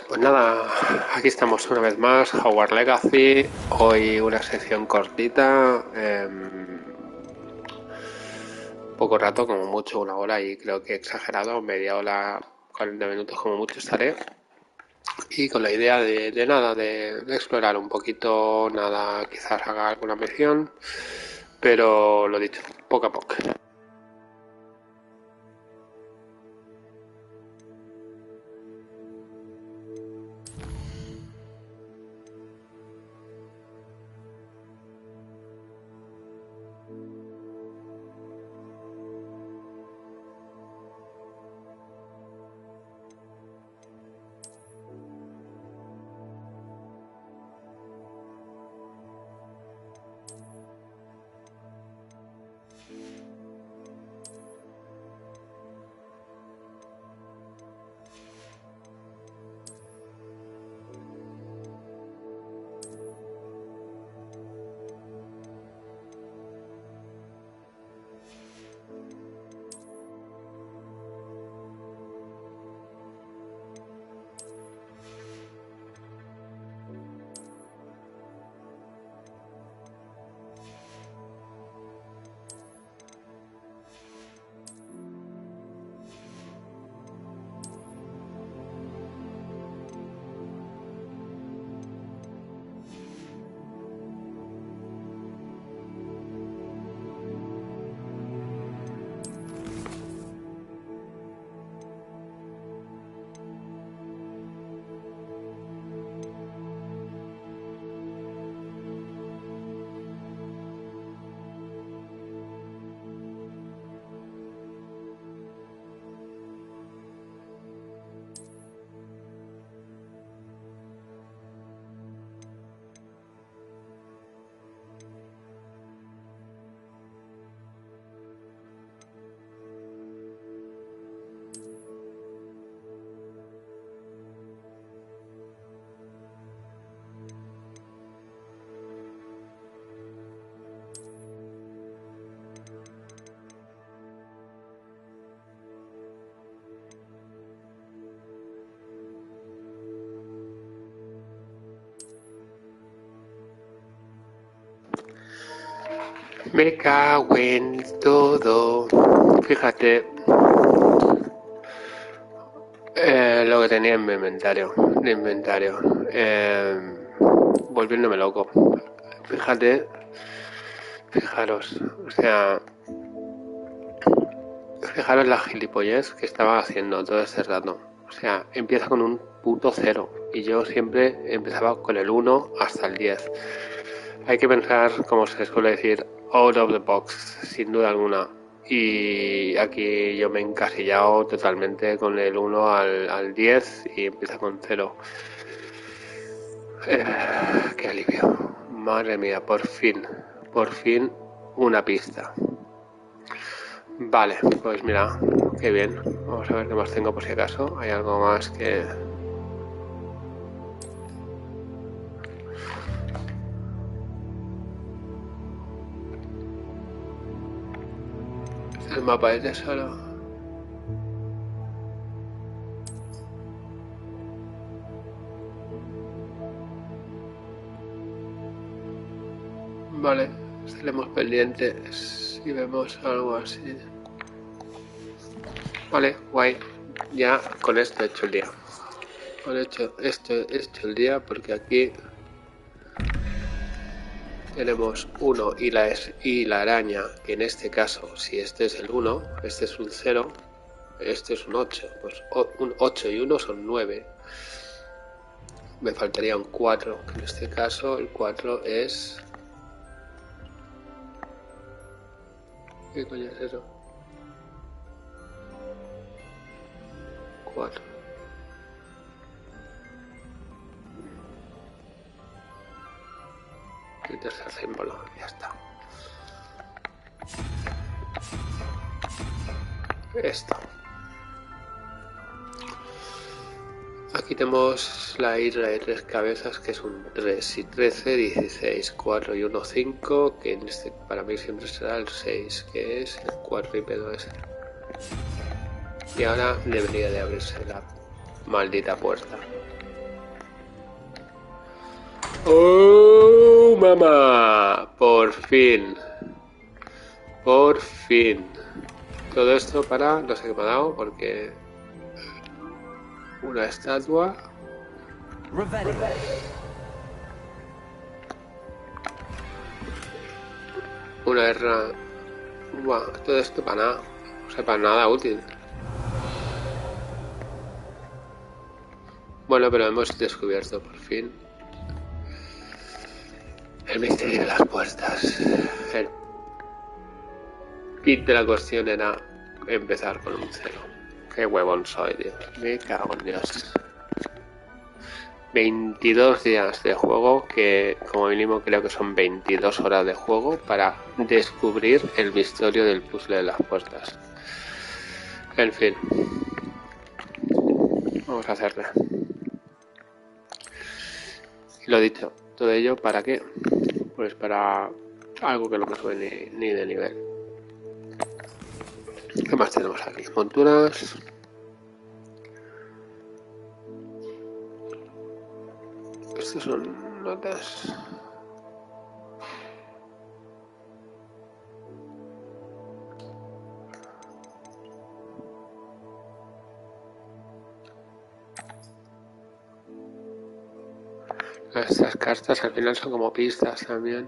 Pues nada, aquí estamos una vez más, Hogwarts Legacy. Hoy una sección cortita, poco rato, como mucho una hora, y creo que he exagerado, media hora, 40 minutos como mucho estaré. Y con la idea de nada, de explorar un poquito, nada, quizás haga alguna misión, pero lo dicho, poco a poco. Me cago en todo. Fíjate, lo que tenía en mi inventario. De inventario. Volviéndome loco. Fíjate, fijaros. O sea, fijaros la gilipollez que estaba haciendo todo este rato. O sea, empieza con un puto cero. Y yo siempre empezaba con el 1 hasta el 10. Hay que pensar, como se suele decir, out of the box, sin duda alguna. Y aquí yo me he encasillado totalmente con el 1 al 10 y empieza con 0. Qué alivio. Madre mía, por fin una pista. Vale, pues mira, qué bien. Vamos a ver qué más tengo por si acaso. Hay algo más que... El mapa de tesoro. Vale, estaremos pendientes si vemos algo así. Vale, guay. Ya con esto he hecho el día. Con esto he hecho el día porque aquí tenemos 1 y la araña, que en este caso, si este es el 1, este es un 0, este es un 8. Pues un 8 y 1 son 9. Me faltaría un 4, que en este caso el 4 es... ¿Qué coño es eso? 4. El tercer símbolo, ya está. Esto. Aquí tenemos la isla de 3 cabezas, que es un 3 y 13, 16, 4 y 1, 5, que en este para mí siempre será el 6, que es el 4 y pedo ese. Y ahora debería de abrirse la maldita puerta. ¡Oh, mamá! Por fin. Por fin. Todo esto para... No sé qué me ha dado porque... Una estatua. Una guerra. Buah, todo esto para nada. O sea, para nada útil. Bueno, pero hemos descubierto por fin el misterio de las puertas. El kit de la cuestión era empezar con un 0. Qué huevón soy, tío. Me cago en Dios. 22 días de juego, que como mínimo creo que son 22 horas de juego para descubrir el misterio del puzzle de las puertas. En fin, vamos a hacerle. Y lo dicho, todo ello ¿para qué? Pues para algo que no me sube ni de nivel. ¿Qué más tenemos aquí? Monturas. Estas son notas. Estas cartas al final son como pistas también.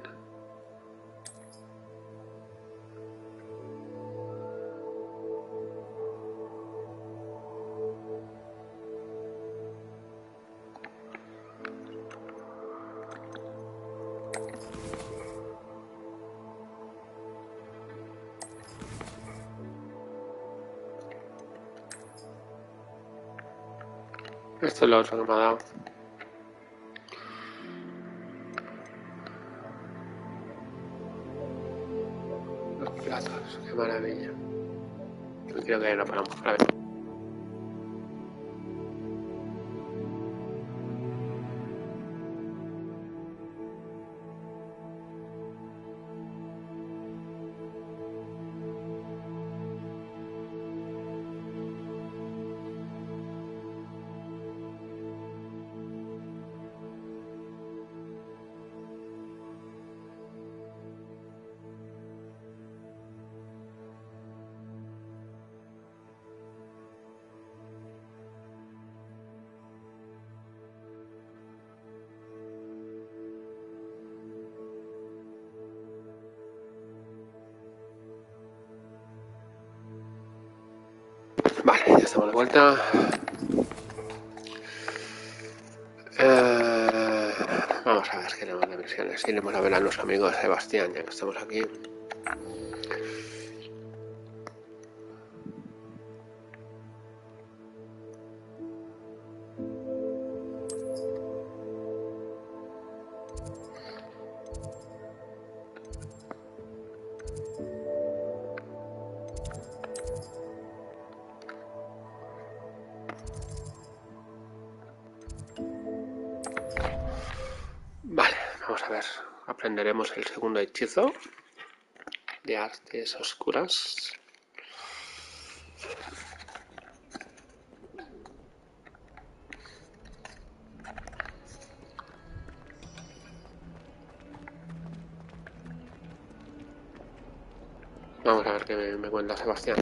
Esto es lo otro que me ha dado. Los platos, qué maravilla. Yo creo que no paramos para ver. Vale, ya estamos de vuelta. Vamos a ver qué tenemos de misiones. Iremos a ver a los amigos de Sebastián, ya que estamos aquí. Vale, vamos a ver. Aprenderemos el segundo hechizo de artes oscuras. Vamos a ver qué me cuenta Sebastián.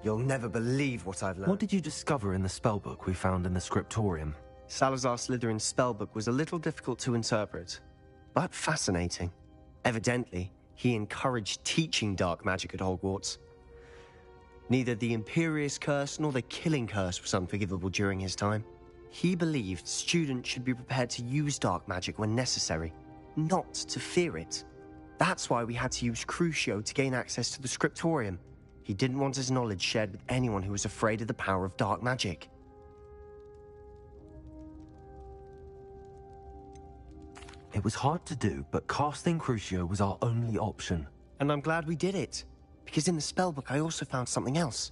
You'll never believe what I've learned. What did you discover in the spellbook we found in the scriptorium? Salazar Slytherin's spellbook was a little difficult to interpret, but fascinating. Evidently, he encouraged teaching dark magic at Hogwarts. Neither the Imperious Curse nor the Killing Curse was unforgivable during his time. He believed students should be prepared to use dark magic when necessary, not to fear it. That's why we had to use Crucio to gain access to the scriptorium. He didn't want his knowledge shared with anyone who was afraid of the power of dark magic. It was hard to do, but casting Crucio was our only option. And I'm glad we did it, because in the spellbook I also found something else.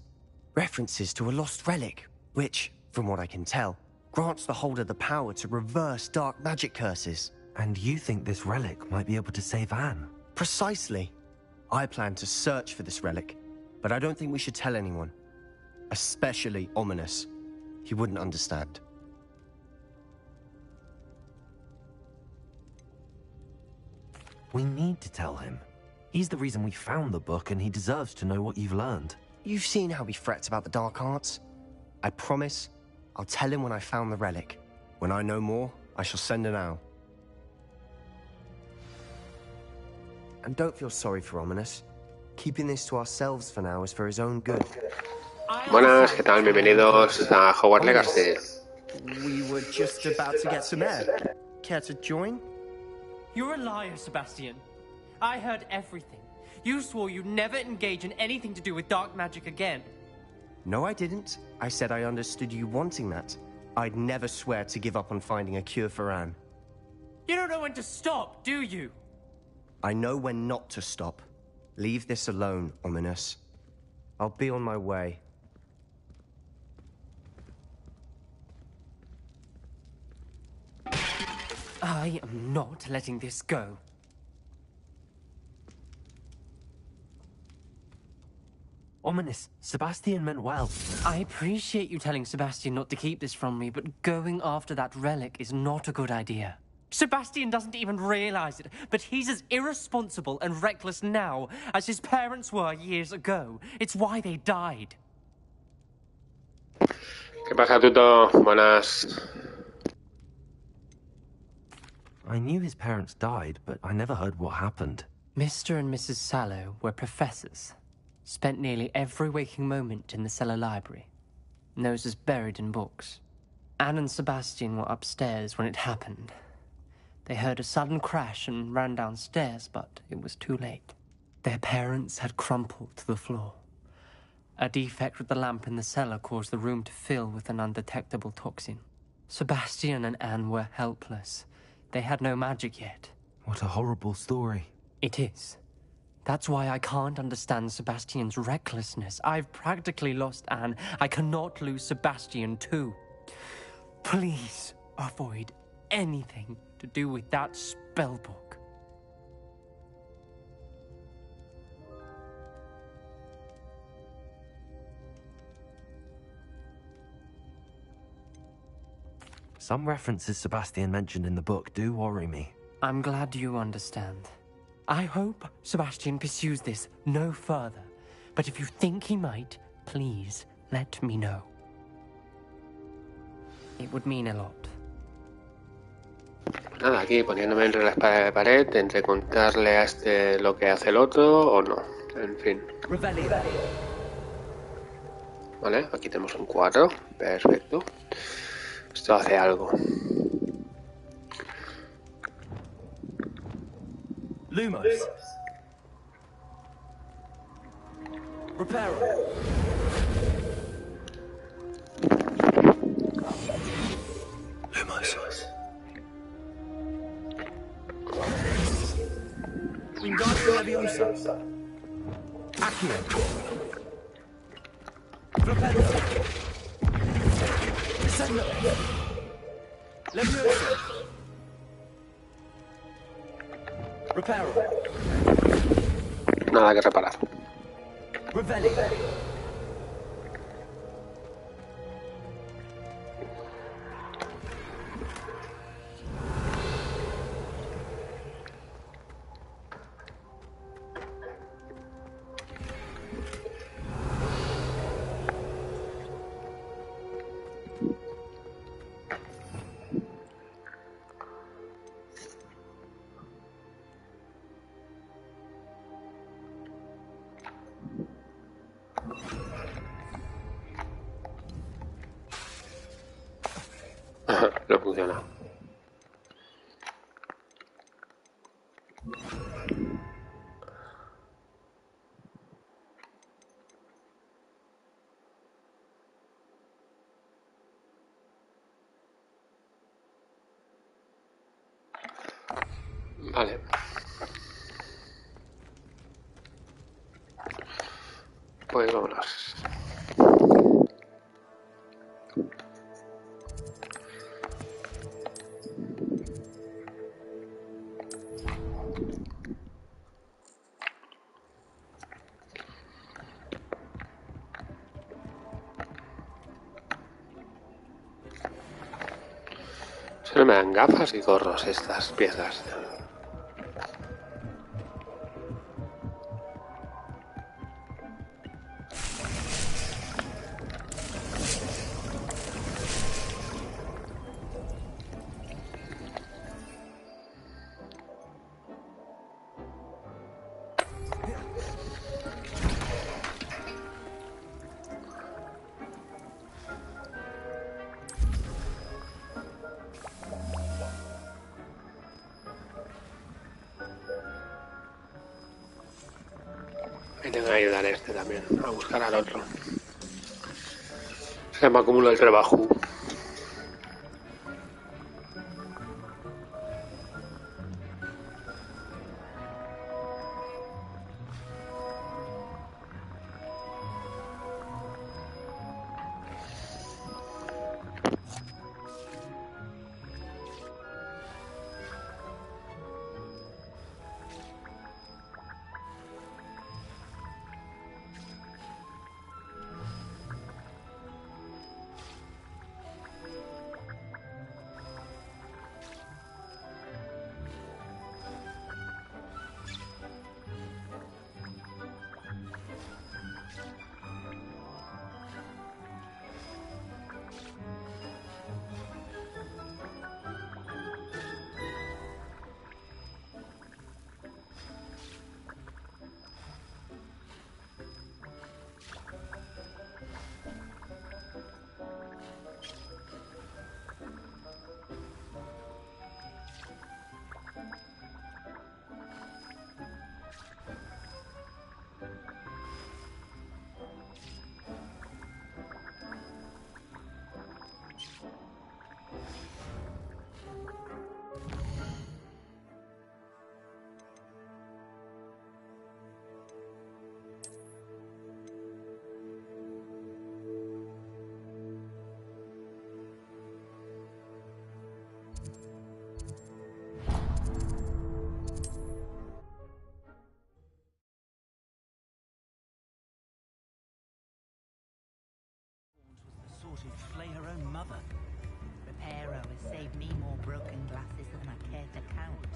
References to a lost relic, which, from what I can tell, grants the holder the power to reverse dark magic curses. And you think this relic might be able to save Anne? Precisely. I plan to search for this relic, but I don't think we should tell anyone. Especially Ominous. He wouldn't understand. We need to tell him. He's the reason we found the book, and he deserves to know what you've learned. You've seen how he frets about the dark arts. I promise, I'll tell him when I found the relic. When I know more, I shall send an owl. And don't feel sorry for Ominous. Keeping this to ourselves for now is for his own good. Buenas, ¿qué tal? Bienvenidos a Hogwarts Legacy. We were just about to get some air. Care to join? You're a liar, Sebastian. I heard everything. You swore you'd never engage in anything to do with dark magic again. No, I didn't. I said I understood you wanting that. I'd never swear to give up on finding a cure for Anne. You don't know when to stop, do you? I know when not to stop. Leave this alone, Ominous. I'll be on my way. I am not letting this go. Ominous, Sebastian meant well. I appreciate you telling Sebastian not to keep this from me, but going after that relic is not a good idea. Sebastian doesn't even realize it, but he's as irresponsible and reckless now as his parents were years ago. It's why they died. ¿Qué pasa, Tuto? Buenas. I knew his parents died, but I never heard what happened. Mr. and Mrs. Sallow were professors. Spent nearly every waking moment in the cellar library. Noses buried in books. Anne and Sebastian were upstairs when it happened. They heard a sudden crash and ran downstairs, but it was too late. Their parents had crumpled to the floor. A defect with the lamp in the cellar caused the room to fill with an undetectable toxin. Sebastian and Anne were helpless. They had no magic yet. What a horrible story. It is. That's why I can't understand Sebastian's recklessness. I've practically lost Anne. I cannot lose Sebastian too. Please avoid anything to do with that spellbook. Some references Sebastian mentioned in the book do worry me. I'm glad you understand. I hope Sebastian pursues this no further. But if you think he might, please let me know. It would mean a lot. Nada, aquí poniéndome entre la espada de pared, entre contarle a este lo que hace el otro o no. En fin. Vale, aquí tenemos un 4. Perfecto. Esto hace algo. Lumos. Reparo. Lumos. Wingardium Leviosa. Accio. Reparo. Descendo. Leviosa. Reparo. Nada que reparar. Revelli. No funciona. Vale. pues vámonos. Solo me dan gafas y gorros estas piezas. Y tengo que ayudar a este también, a buscar al otro. Se me acumula el trabajo. Flay her own mother. Repairer has saved me more broken glasses than I care to count.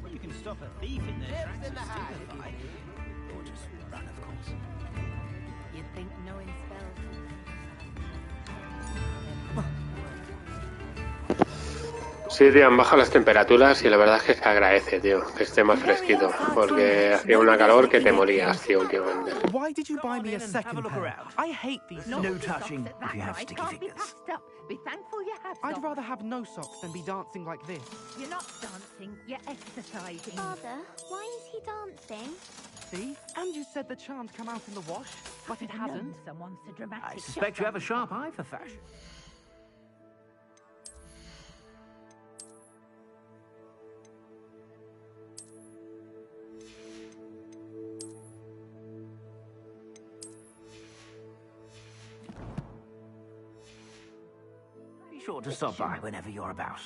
Well, you can stop a thief in their tracks and stupefy. Or just run, of course. You'd think knowing spells. Sí, tío, han bajado las temperaturas y la verdad es que se agradece, tío, que esté más fresquito, porque hacía una calor que te morías, tío, últimamente. Why did you buy me a second pair? I hate these No socks. touching if you have sticky fingers. Be thankful you have I'd socks. rather have no socks than be dancing like this. You're not dancing, you're exercising. Father, why is he dancing? See? And you said the charm's come out in the wash, but it hasn't. Someone's so dramatic. I suspect you have a sharp eye for fashion. Be sure to stop by whenever you're about.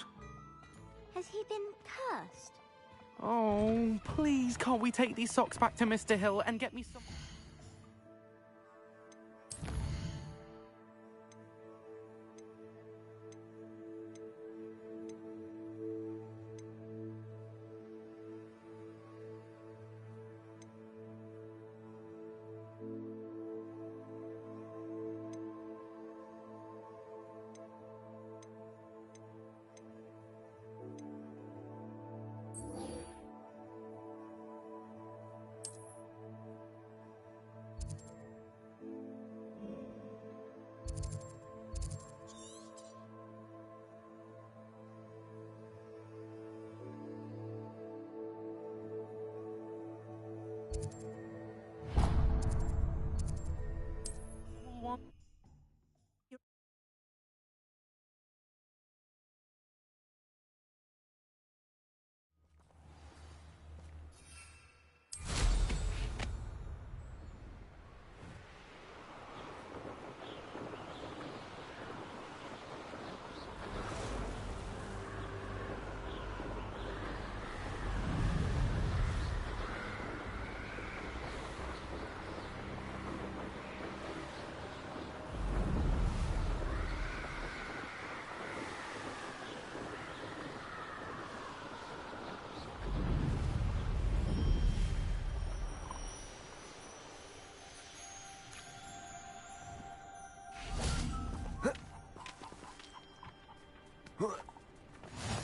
Has he been cursed? Oh, please, can't we take these socks back to Mr. Hill and get me some...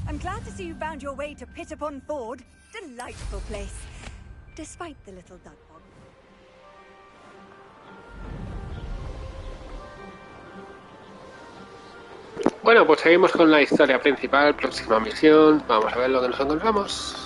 I'm glad to see you found your way to Pit-upon-Ford. Delightful place. Despite the little dud bog. Bueno, pues seguimos con la historia principal, próxima misión. Vamos a ver lo que nos encontramos.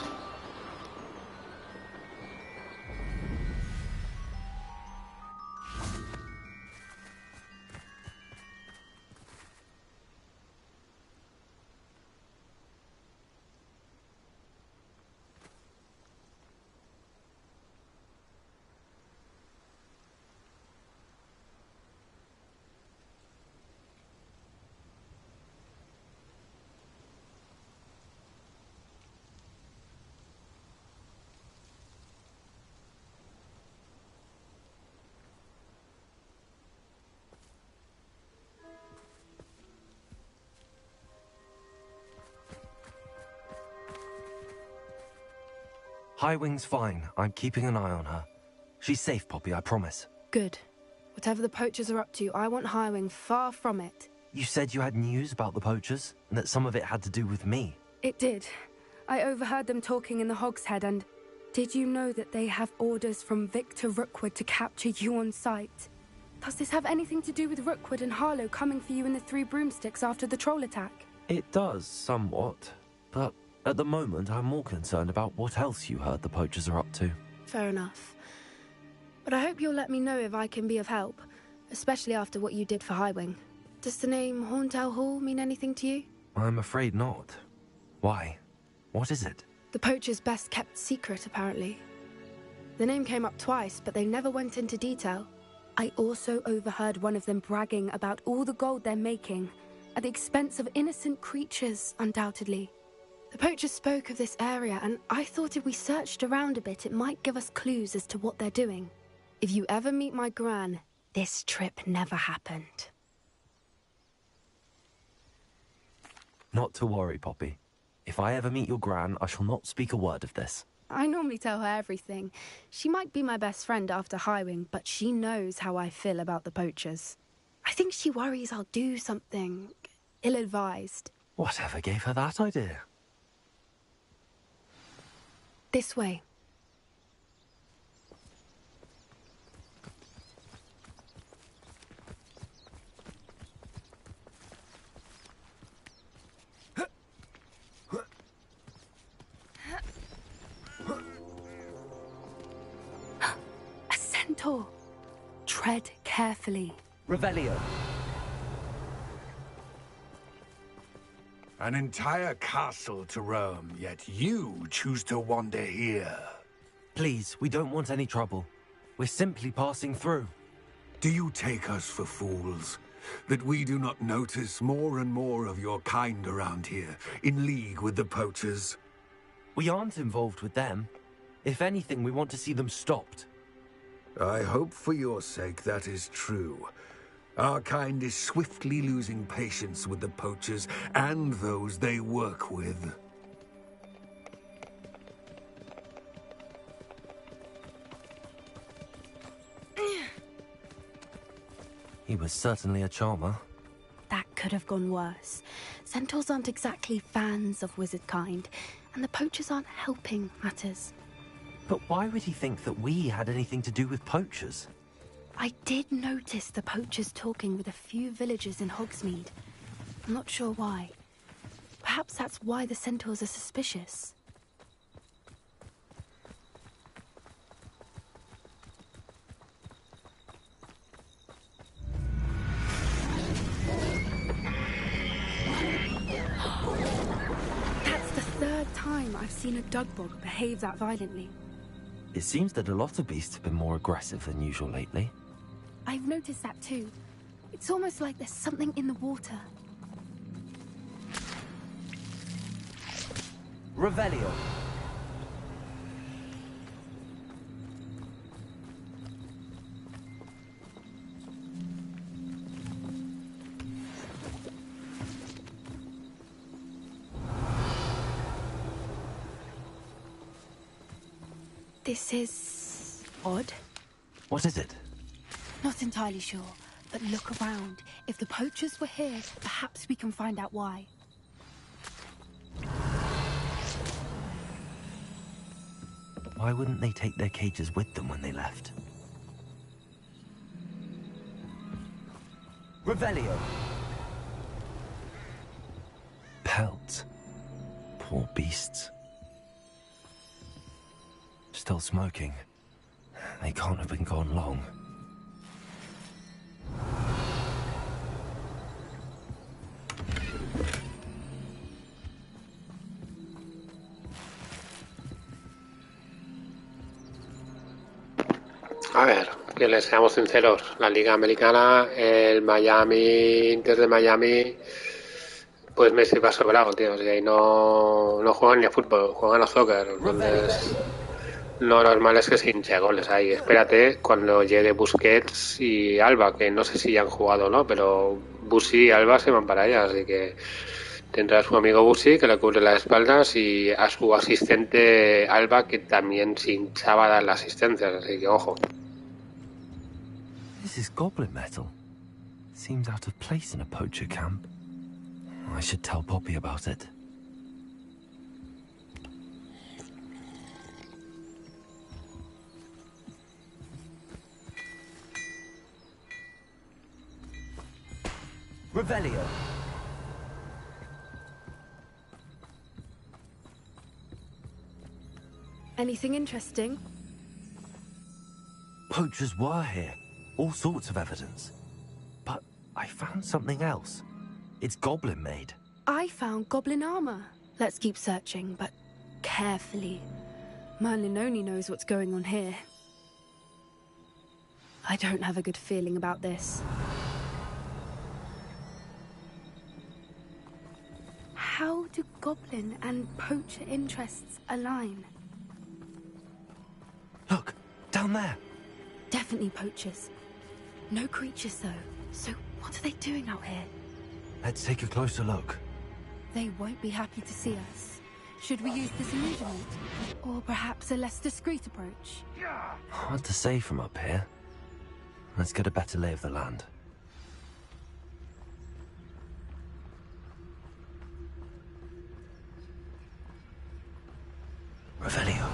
Highwing's fine. I'm keeping an eye on her. She's safe, Poppy, I promise. Good. Whatever the poachers are up to, I want Highwing far from it. You said you had news about the poachers, and that some of it had to do with me. It did. I overheard them talking in the Hogshead, and did you know that they have orders from Victor Rookwood to capture you on sight? Does this have anything to do with Rookwood and Harlow coming for you in the Three Broomsticks after the troll attack? It does, somewhat. But at the moment, I'm more concerned about what else you heard the poachers are up to. Fair enough. But I hope you'll let me know if I can be of help, especially after what you did for Highwing. Does the name Horntail Hall mean anything to you? I'm afraid not. Why? What is it? The poachers' best kept secret, apparently. The name came up twice, but they never went into detail. I also overheard one of them bragging about all the gold they're making, at the expense of innocent creatures, undoubtedly. The poachers spoke of this area, and I thought if we searched around a bit, it might give us clues as to what they're doing. If you ever meet my gran, this trip never happened. Not to worry, Poppy. If I ever meet your gran, I shall not speak a word of this. I normally tell her everything. She might be my best friend after Highwing, but she knows how I feel about the poachers. I think she worries I'll do something ill-advised. Whatever gave her that idea? This way. A centaur. Tread carefully. Revelio. An entire castle to roam, yet you choose to wander here. Please, we don't want any trouble. We're simply passing through. Do you take us for fools? That we do not notice more and more of your kind around here, in league with the poachers? We aren't involved with them. If anything, we want to see them stopped. I hope for your sake that is true. Our kind is swiftly losing patience with the poachers and those they work with. He was certainly a charmer. That could have gone worse. Centaurs aren't exactly fans of wizard kind, and the poachers aren't helping matters. But why would he think that we had anything to do with poachers? I did notice the poachers talking with a few villagers in Hogsmeade. I'm not sure why. Perhaps that's why the centaurs are suspicious. That's the third time I've seen a dugbog behave that violently. It seems that a lot of beasts have been more aggressive than usual lately. I've noticed that too. It's almost like there's something in the water. Revelio. This is odd. What is it? Not entirely sure, but look around. If the poachers were here, perhaps we can find out why. Why wouldn't they take their cages with them when they left? Revelio! Pelts. Poor beasts. Still smoking. They can't have been gone long. A ver, que les seamos sinceros, la Liga Americana, el Miami, Inter de Miami, pues Messi va sobrado, tío. O sea, y no juegan ni a fútbol, juegan a soccer. Entonces, lo normal es que se hinche goles ahí. Espérate cuando llegue Busquets y Alba, que no sé si ya han jugado o no, pero Busi y Alba se van para allá, así que tendrá a su amigo Busi que le cubre las espaldas y a su asistente Alba que también se hinchaba a dar las asistencias, así que ojo. This is goblin metal. Seems out of place in a poacher camp. I should tell Poppy about it. Revelio. Anything interesting? Poachers were here. All sorts of evidence. But I found something else. It's goblin made. I found goblin armor. Let's keep searching, but carefully. Merlin only knows what's going on here. I don't have a good feeling about this. How do goblin and poacher interests align? Look, down there. Definitely poachers. No creatures, though. So what are they doing out here? Let's take a closer look. They won't be happy to see us. Should we use disillusionment? Or perhaps a less discreet approach? Hard to say from up here. Let's get a better lay of the land. Revelio.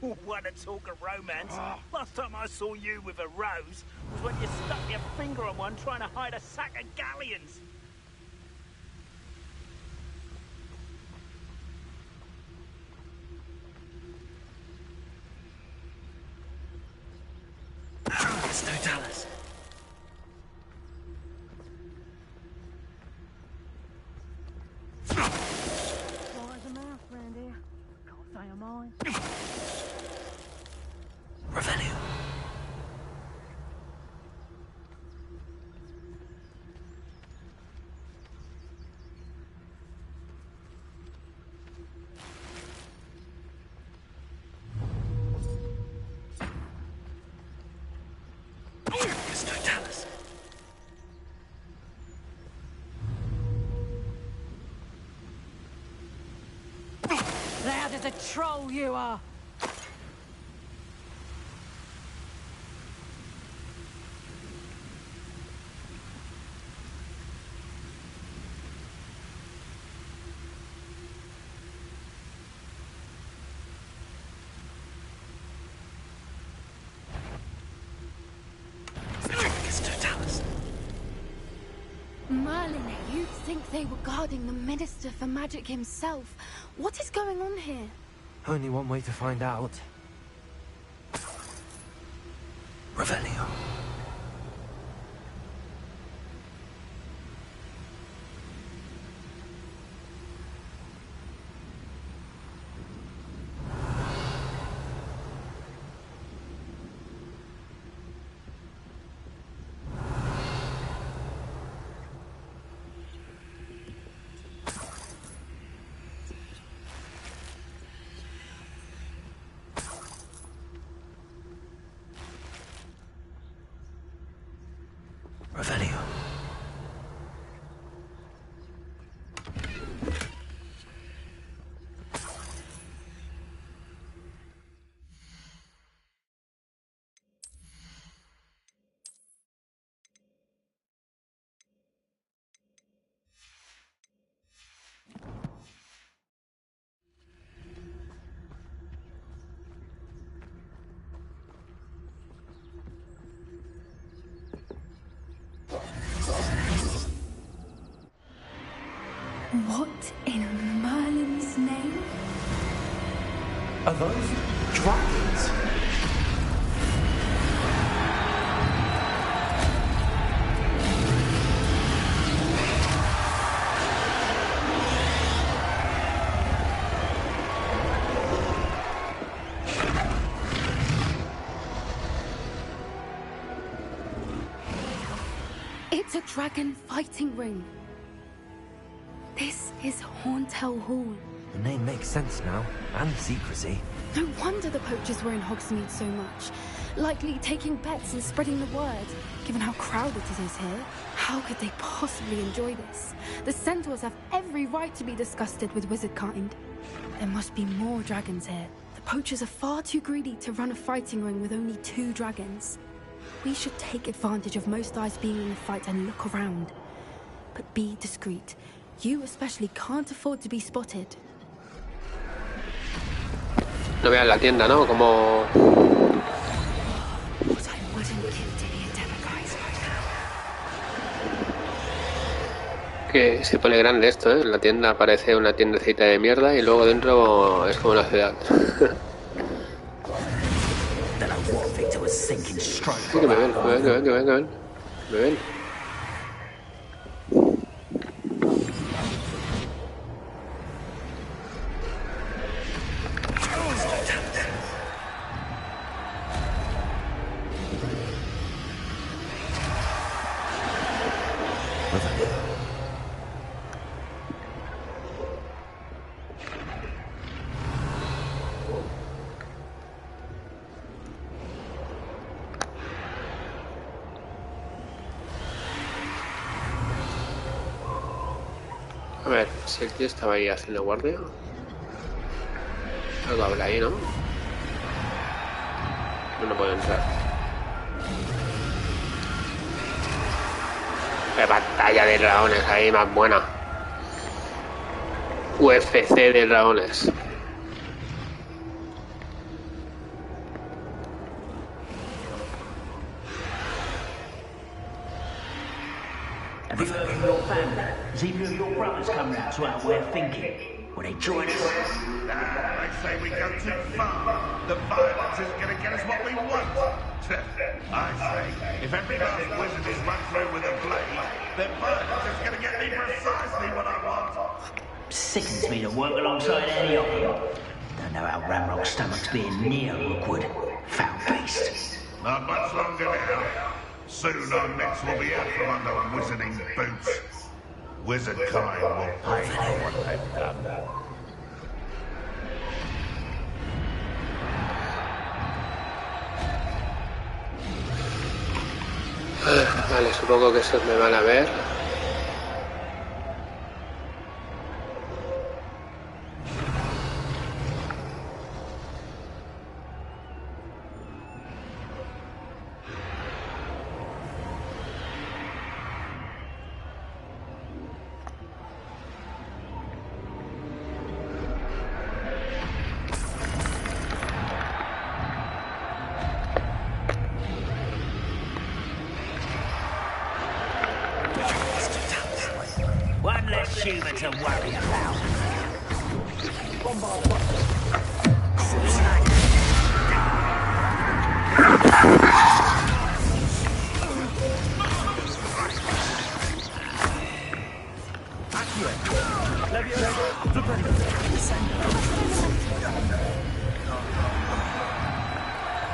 You want to talk of romance? Last time I saw you with a rose was when you stuck your finger on one trying to hide a sack of galleons. It's no Dallas. Wise a mouth round here. Can't say I'm mine. Revelio. It's no Dallas. Loud as a troll you are. It's no Dallas. Merlin, you'd think they were guarding the Minister for Magic himself. What is going on here? Only one way to find out. Revelio. Revelio. those dragons? It's a dragon fighting ring. This is Hauntel Hall. The name makes sense now, and the secrecy. No wonder the poachers were in Hogsmeade so much. Likely taking bets and spreading the word. Given how crowded it is here, how could they possibly enjoy this? The centaurs have every right to be disgusted with wizard kind. There must be more dragons here. The poachers are far too greedy to run a fighting ring with only 2 dragons. We should take advantage of most eyes being in the fight and look around. But be discreet. You especially can't afford to be spotted. No veas la tienda, ¿no? Como... What I wouldn't give to be a democrat right now. Que se pone grande esto, ¿eh? La tienda parece una tiendecita de mierda y luego dentro es como una ciudad. Sí, que me ven. Me ven. A ver, si el tío estaba ahí haciendo guardia. Algo habrá ahí, ¿no? No puedo entrar. ¡Qué batalla de dragones ahí más buena! UFC de dragones. Have you heard from your family? Has either of your brothers come round to our way of thinking? Will they join us? Nah, they say we go too far. The violence isn't going to get us what we want. I say, if every last wizard is run through with a blade, then violence is going to get me precisely what I want. Sickens me to work alongside any of them. Don't know how Ramrock's stomach's being near Rookwood. Foul beast. Not much longer now. Soon our necks will be out from under wizarding boots. Wizard kind will pay for what they've done. Vale, supongo que esos me van a ver. One less human to worry about.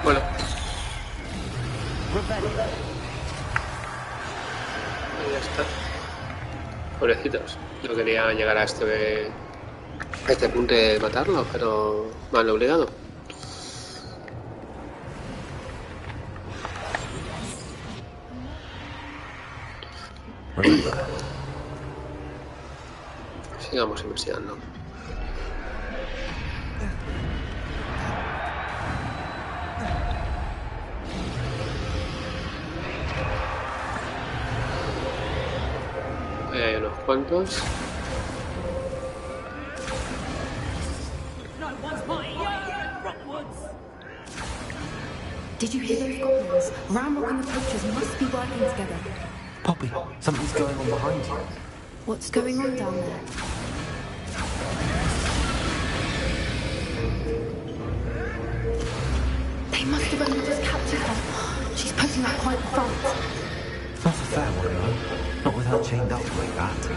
Bueno. Ahí ya está. Pobrecitos. Yo quería llegar a este punto de matarlo, pero me han obligado. Sigamos investigando. Ahí hay unos cuantos. Did you hear those goblins? Ramrock and the poachers must be working together. Poppy, something's going on behind you. What's going on down there? must have only just captured her. She's putting up quite the front. Not a fair one, though. Not with her chained up like that.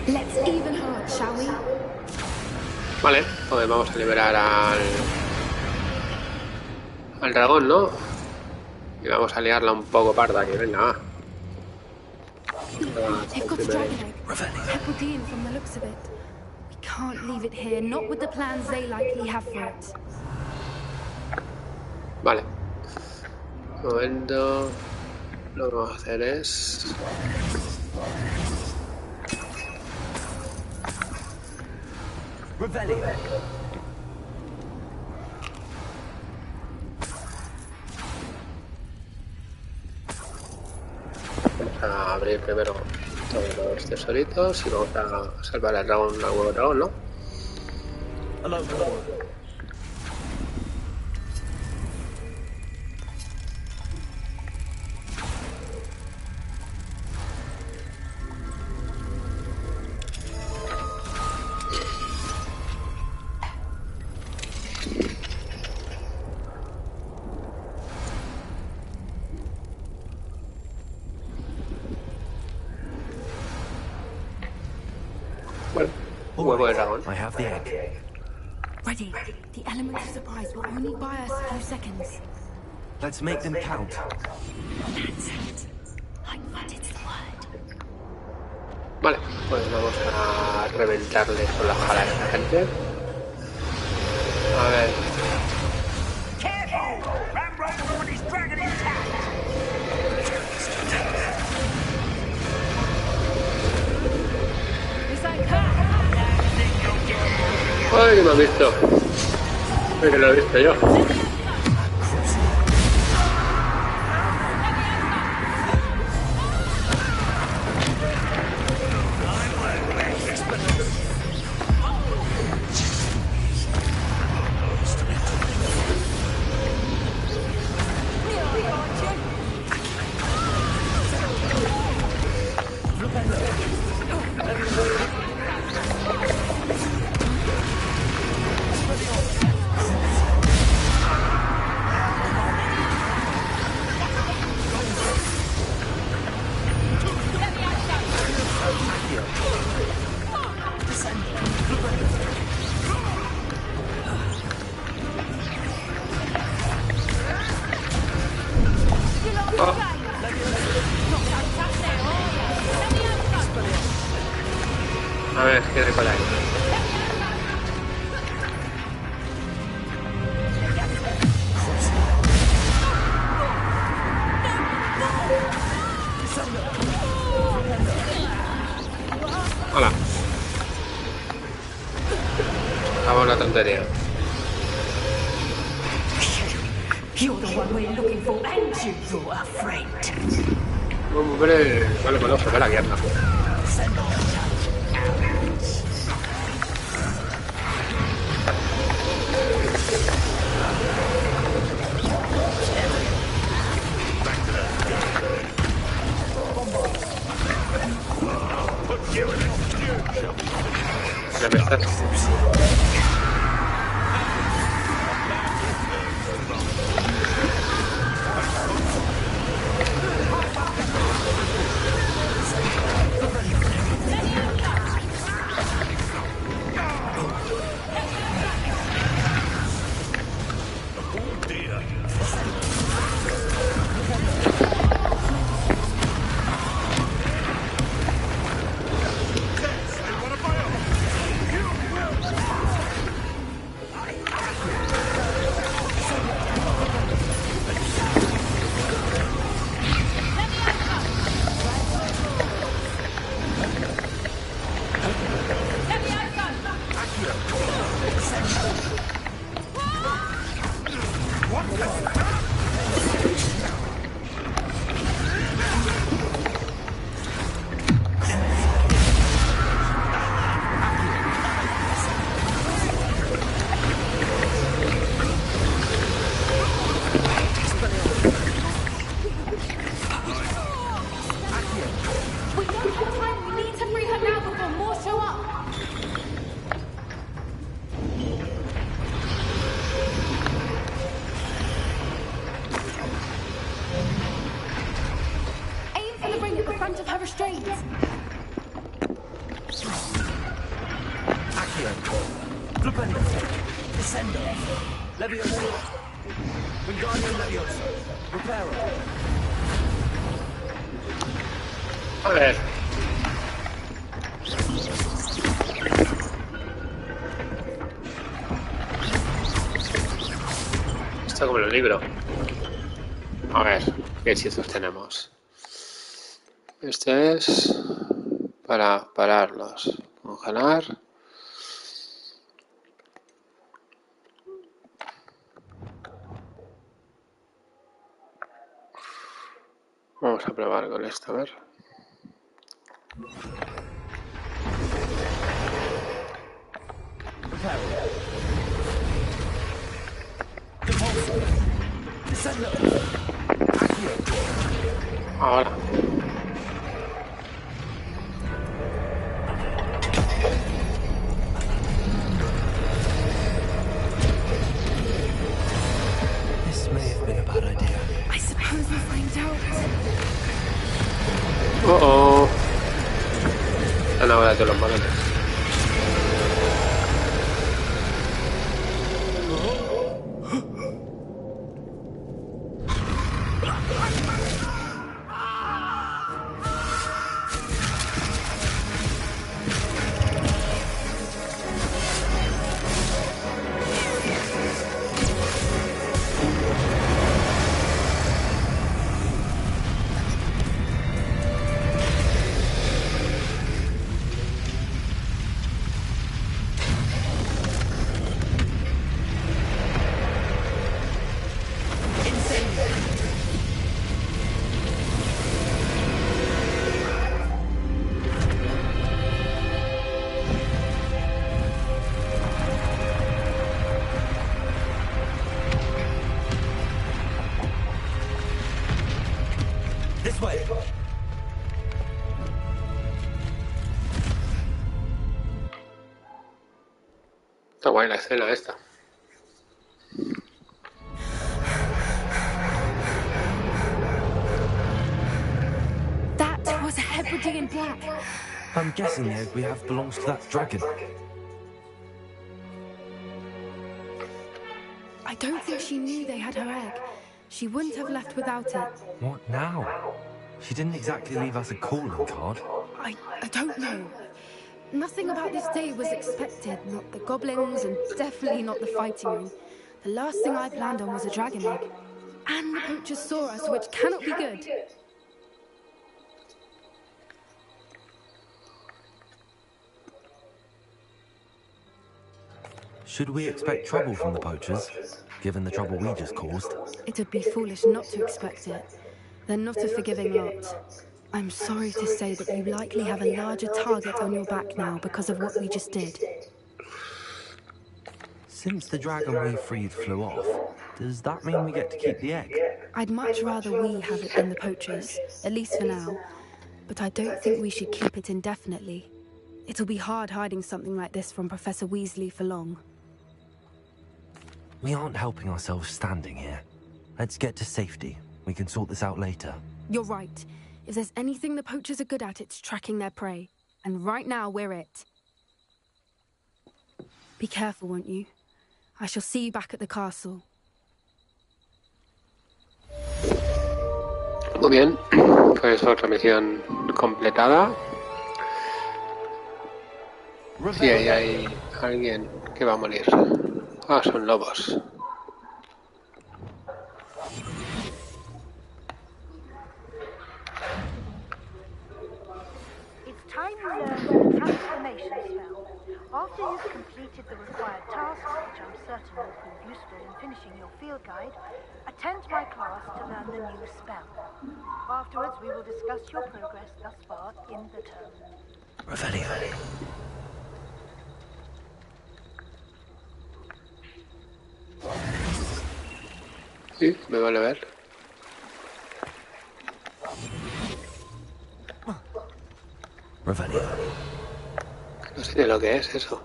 Let's even her, shall we? Vale, pues vamos a liberar al dragón, ¿no? Y vamos a liarla un poco parda aquí, venga, va. They've got a dragon egg. Hebridean from the looks of it. We can't leave it here, not with the plans they likely have for it. Vale. Un momento. Lo que vamos a hacer es... Vamos a abrir primero todos los tesoritos y vamos a salvar al dragón, al nuevo dragón, ¿no? Huevo de dragón. I have the egg. Ready. The element of surprise will only buy us a few seconds. Let's make them count. That's it. Like that, it's the word. Vale, pues vamos a reventarle con la jala a esta gente. A ver. Careful! Rambo with his dragon intact! ¡Ay, que me ha visto! ¡Ay, que lo he visto yo! A ver, ¿qué hay por ahí? Hola. Vamos a la tontería. Hombre, no le conozco, ve la guerra. ¿Qué me estás? her restraints. Accio. Flipendo. Descendo. Levioso. Wingardium Levioso. Reparo. A ver. Esto como el libro. A ver, ¿qué hechizos tenemos? Este es para pararlos. Congelar. Vamos a probar con esto, a ver. Ahora. This may have been a bad idea. I suppose we'll find out. Oh. Han ahora todos los balones. This way. Está guay la escena esta. That was a Hebridean black. I'm guessing the egg we have belongs to that dragon. I don't think she knew they had her egg. She wouldn't have left without it. What now? She didn't exactly leave us a calling card. I don't know. Nothing about this day was expected. Not the goblins, and definitely not the fighting ring. The last thing I planned on was a dragon egg. And the poachers saw us, which cannot be good. Should we expect trouble from the poachers, given the trouble we just caused? It would be foolish not to expect it. They're not a forgiving lot. I'm sorry to say that you likely have a larger target on your back now because of what we just did. Since the dragon we freed flew off, does that mean we get to keep the egg? I'd much rather we have it than the poachers, at least for now. But I don't think we should keep it indefinitely. It'll be hard hiding something like this from Professor Weasley for long. We aren't helping ourselves standing here. Let's get to safety. We can sort this out later. You're right. If there's anything the poachers are good at, it's tracking their prey. And right now, we're it. Be careful, won't you? I shall see you back at the castle. Muy bien, pues otra misión completada. Sí, ahí hay alguien que va a morir. Ah, son lobos. It's time we learn the transformation spell. After you've completed the required tasks, which I'm certain will prove useful in finishing your field guide, attend my class to learn the new spell. Afterwards, we will discuss your progress thus far in the term. Revelio. Sí, me vale ver. Revelio. No sé lo que es eso.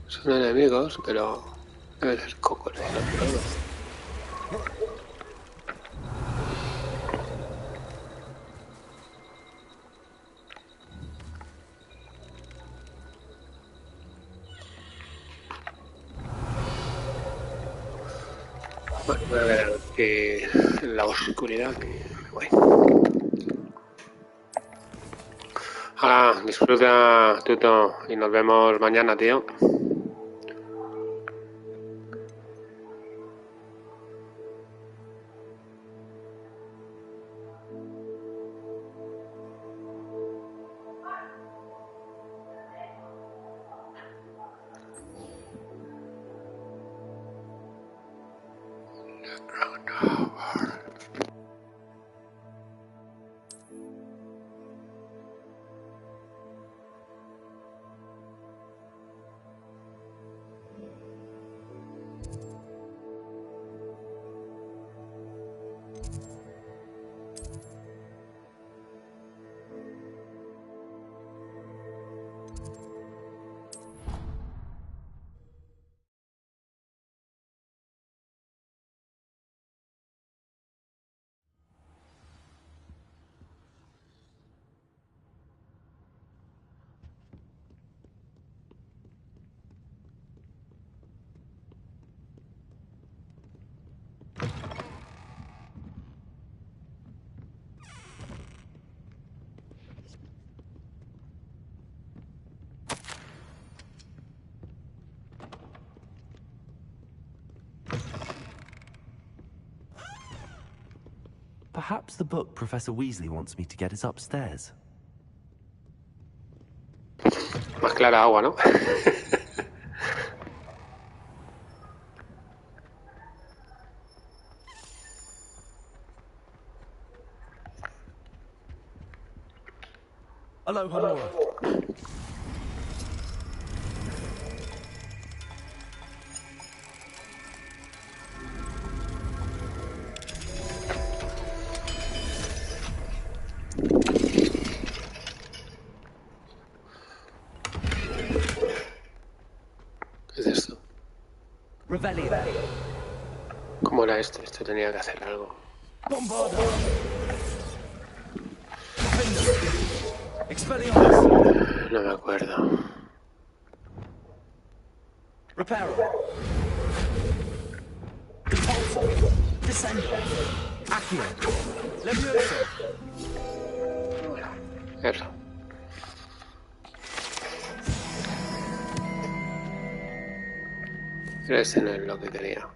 Son enemigos, pero debe ser cocodrilo. Bueno, voy a ver que en la oscuridad que voy. Disfruta, Tuto, y nos vemos mañana, tío. Perhaps the book Professor Weasley wants me to get is upstairs. Más clara agua, ¿no? Hello, Honora. ¿Qué es esto? Revelio. ¿Cómo era esto? Esto tenía que hacer algo. Bombarda. Expelliarmus. No me acuerdo. Reparo. Impulso. Descendo. Accio. Levioso. Eso. Pero ese no es lo que quería.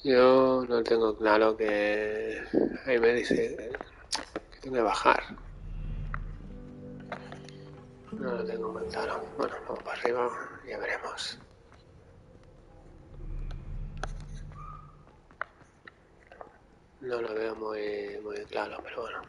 Yo no tengo claro que... Ahí me dice que tengo que bajar. No lo tengo muy claro. Bueno, vamos para arriba y ya veremos. No lo veo muy claro, pero bueno.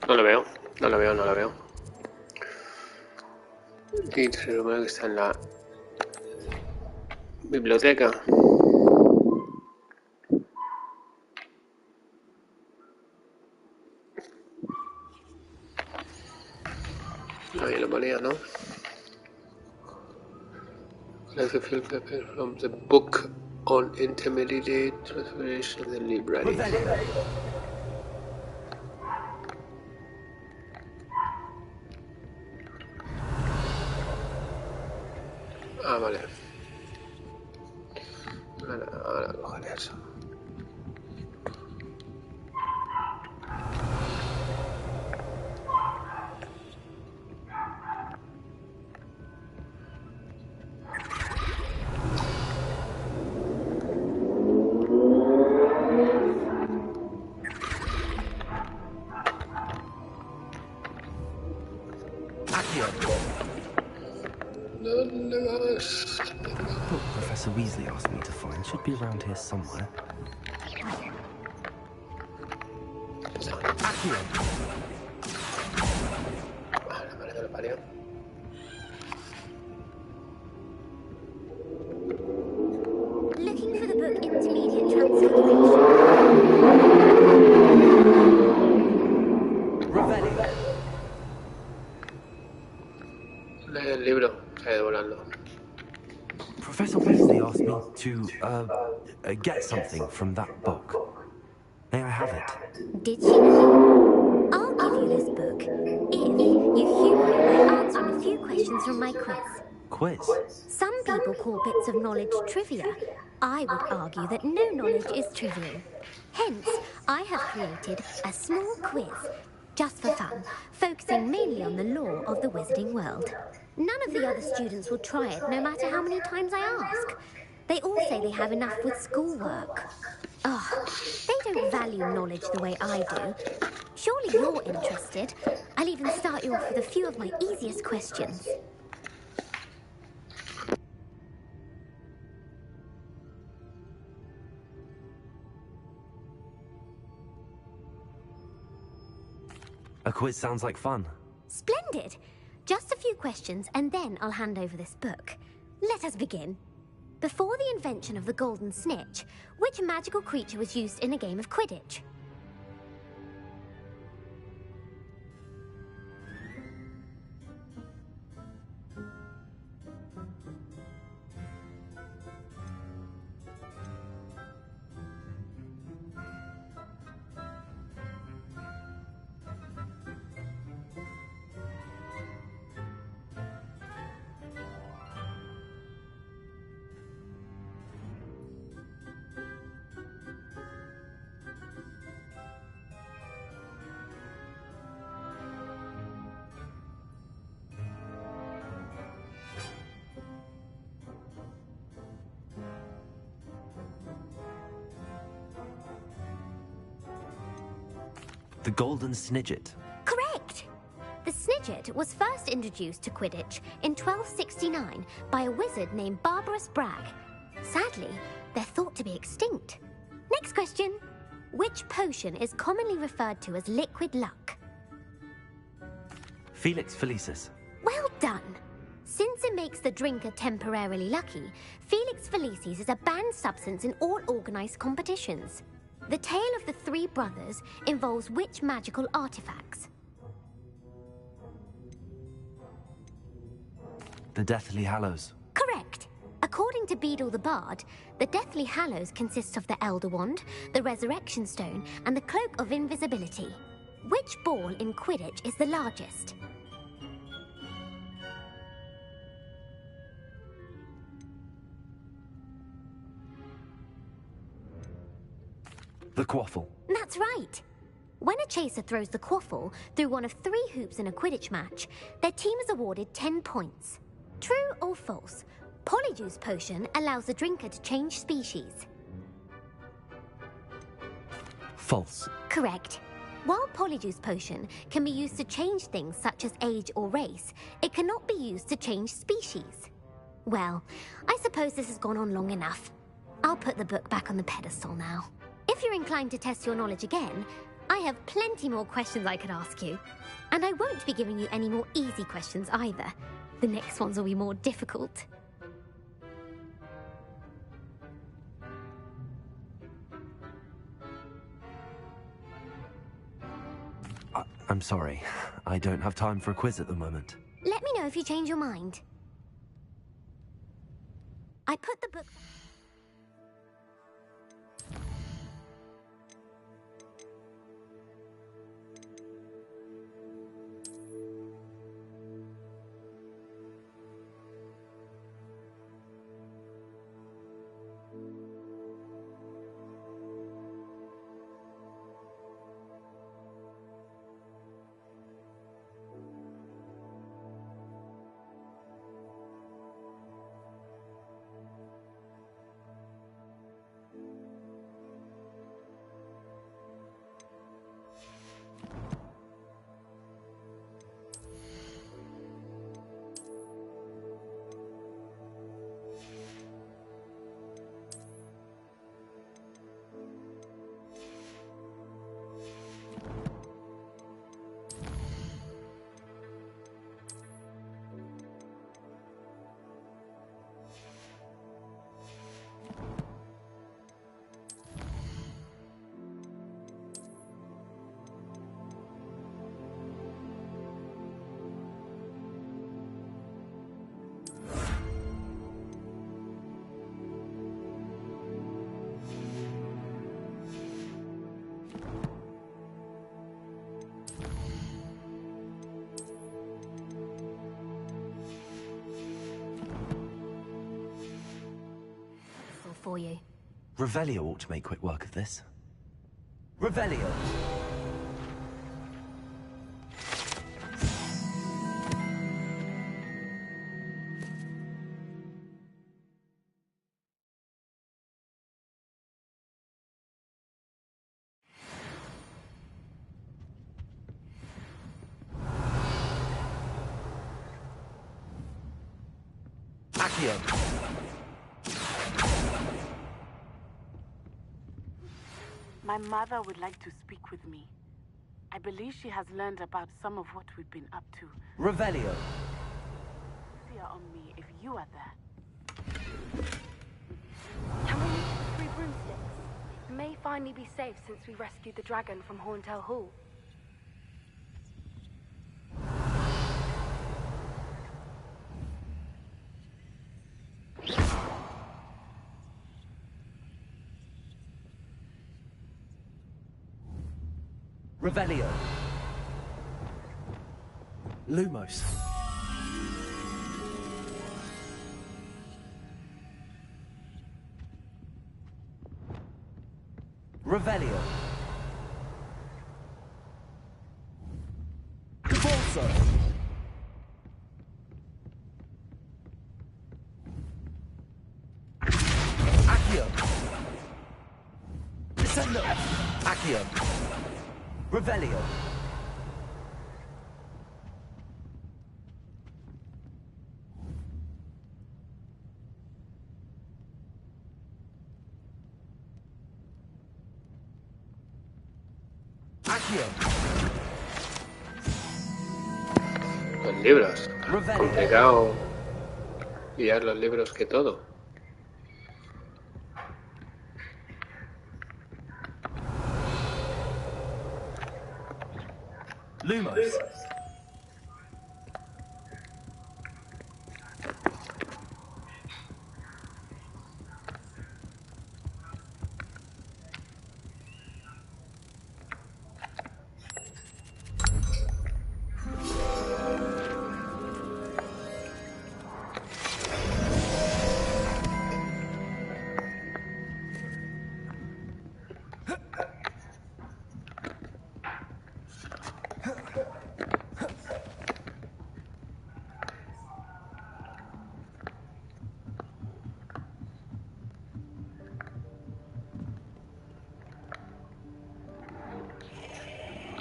No lo veo, no lo veo, no lo veo. Y se supone que está en la biblioteca. Ahí lo ponía, ¿no? Like a field paper from the book on intermediate transformation of the library. Ah, vale. Ahora cogeré eso. Professor Weasley asked me to find should be around here somewhere. Looking for the book Intermediate Transfiguration. Lee el libro, se ha ido volando. Professor Weasley asked me to, get something from that book. May I have it? Did she know? I'll give you this book if you humour me by answering a few questions from my quiz. Quiz? Some people call bits of knowledge trivia. I would argue that no knowledge is trivial. Hence, I have created a small quiz, just for fun, focusing mainly on the lore of the wizarding world. None of the other students will try it, no matter how many times I ask. They all say they have enough with schoolwork. Oh, they don't value knowledge the way I do. Surely you're interested. I'll even start you off with a few of my easiest questions. A quiz sounds like fun. Splendid! Just a few questions and then I'll hand over this book. Let us begin. Before the invention of the golden snitch, which magical creature was used in a game of Quidditch? The Golden Snidget. Correct! The Snidget was first introduced to Quidditch in 1269 by a wizard named Barbarous Bragg. Sadly, they're thought to be extinct. Next question. Which potion is commonly referred to as liquid luck? Felix Felicis. Well done! Since it makes the drinker temporarily lucky, Felix Felicis is a banned substance in all organised competitions. The tale of the three brothers involves which magical artifacts? The Deathly Hallows. Correct. According to Beedle the Bard, the Deathly Hallows consists of the Elder Wand, the Resurrection Stone, and the Cloak of Invisibility. Which ball in Quidditch is the largest? The Quaffle. That's right. When a chaser throws the quaffle through one of 3 hoops in a Quidditch match, their team is awarded 10 points. True or false? Polyjuice Potion allows the drinker to change species. False. Correct. While Polyjuice Potion can be used to change things such as age or race, it cannot be used to change species. Well, I suppose this has gone on long enough. I'll put the book back on the pedestal now. If you're inclined to test your knowledge again, I have plenty more questions I could ask you. And I won't be giving you any more easy questions either. The next ones will be more difficult. I'm sorry. I don't have time for a quiz at the moment. Let me know if you change your mind. I put the book... for you. Revelio ought to make quick work of this. Revelio! My mother would like to speak with me. I believe she has learned about some of what we've been up to. Revelio. Easier on me if you are there. Can we use the 3 broomsticks? It may finally be safe since we rescued the dragon from Horntail Hall. Revelio. Lumos. Revelio. Convulso. Accio. Descendo. Accio. Revelio. Accio. Los libros. Revelio. Complicado pillar los libros que todo. Lumos.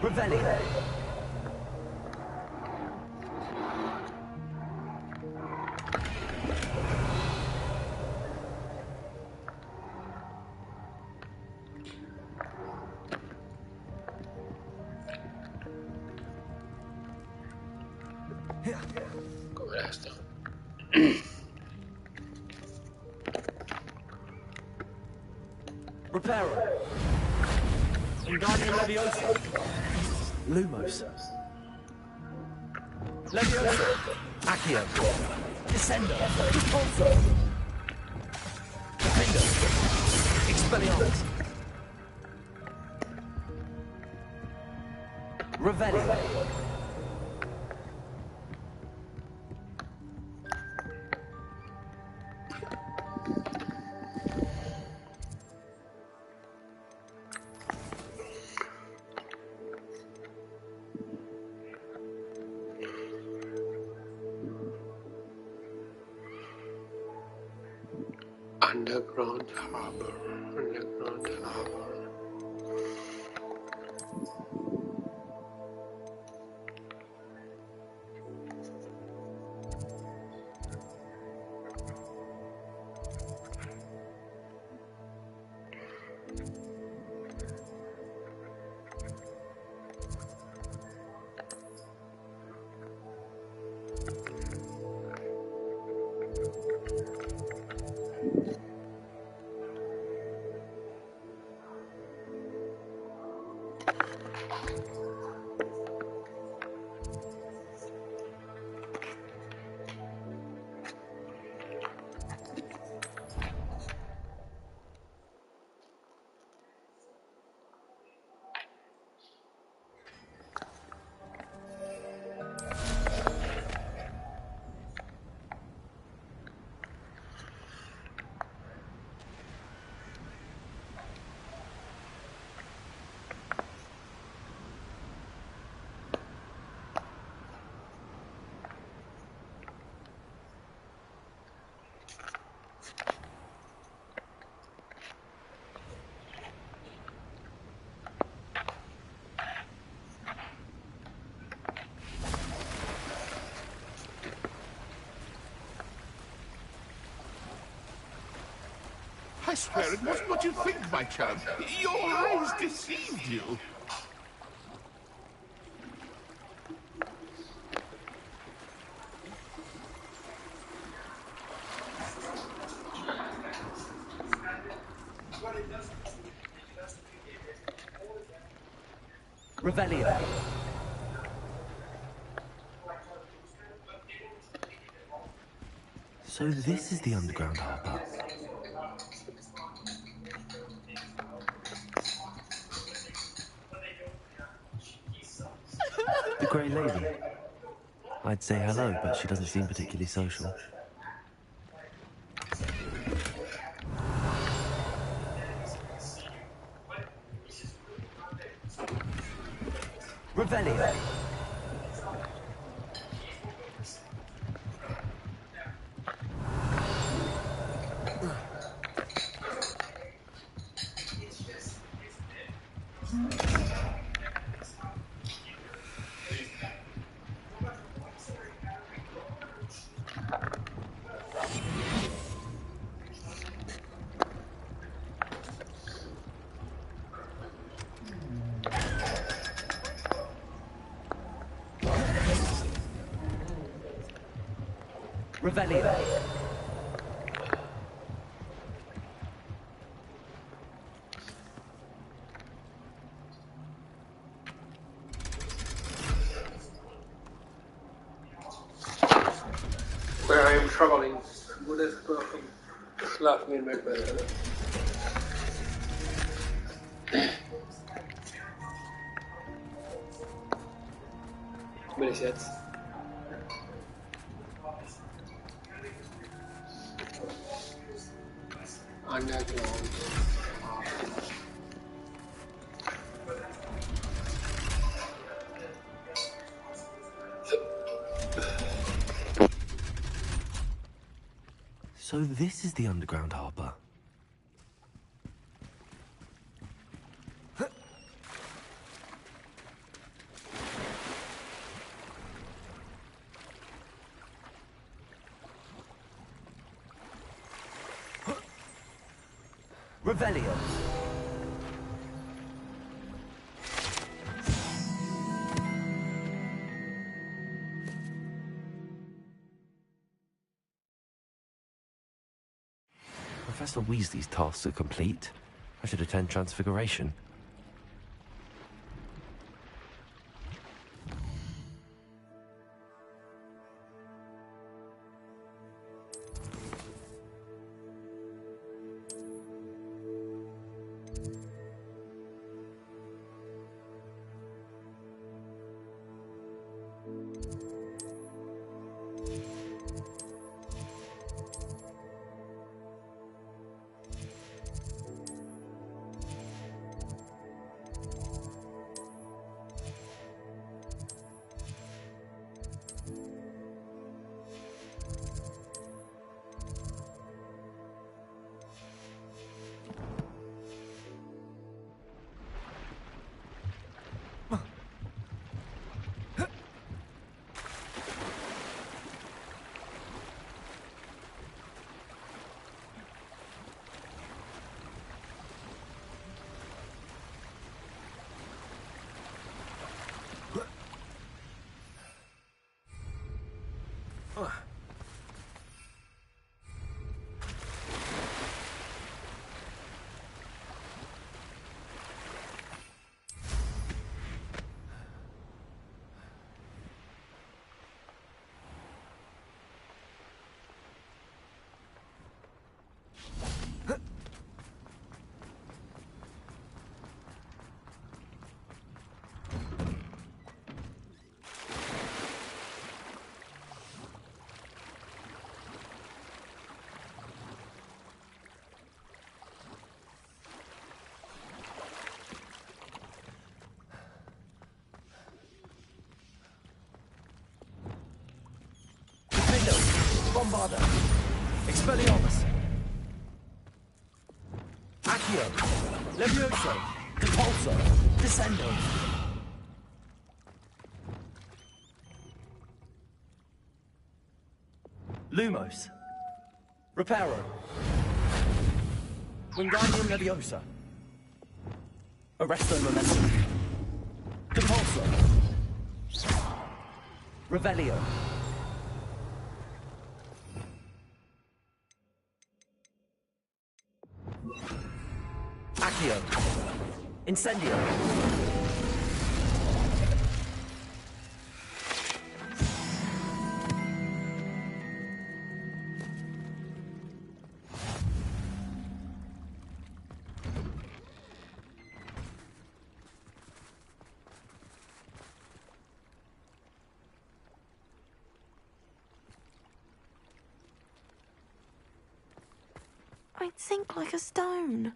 Revelio. ¿Cómo era esto? Reparo. Wingardium Leviosa. Lumos. Leviosa. Accio. Descendo. Convulso. Defendo. Expelliarmus. Revelio. Underground harbor. Underground harbor. I swear it wasn't what you think, my child. Your eyes deceived you. Revelio. So this is the underground harbour. The Grey Lady. I'd say hello, but she doesn't seem particularly social. Revelio. Revelio. Where I am traveling with this broken left me in my bed. Many sets. Underground. So this is the underground harbour. Revelio. Professor Weasley's tasks are complete. I should attend Transfiguration. Bombarda. Expelliarmus. Accio. Levioso. Repulsor. Descendo. Lumos. Reparo. Wingardium Leviosa. Arresto Momentum. Compulso. Revelio. Accio. Incendio. I'd sink like a stone.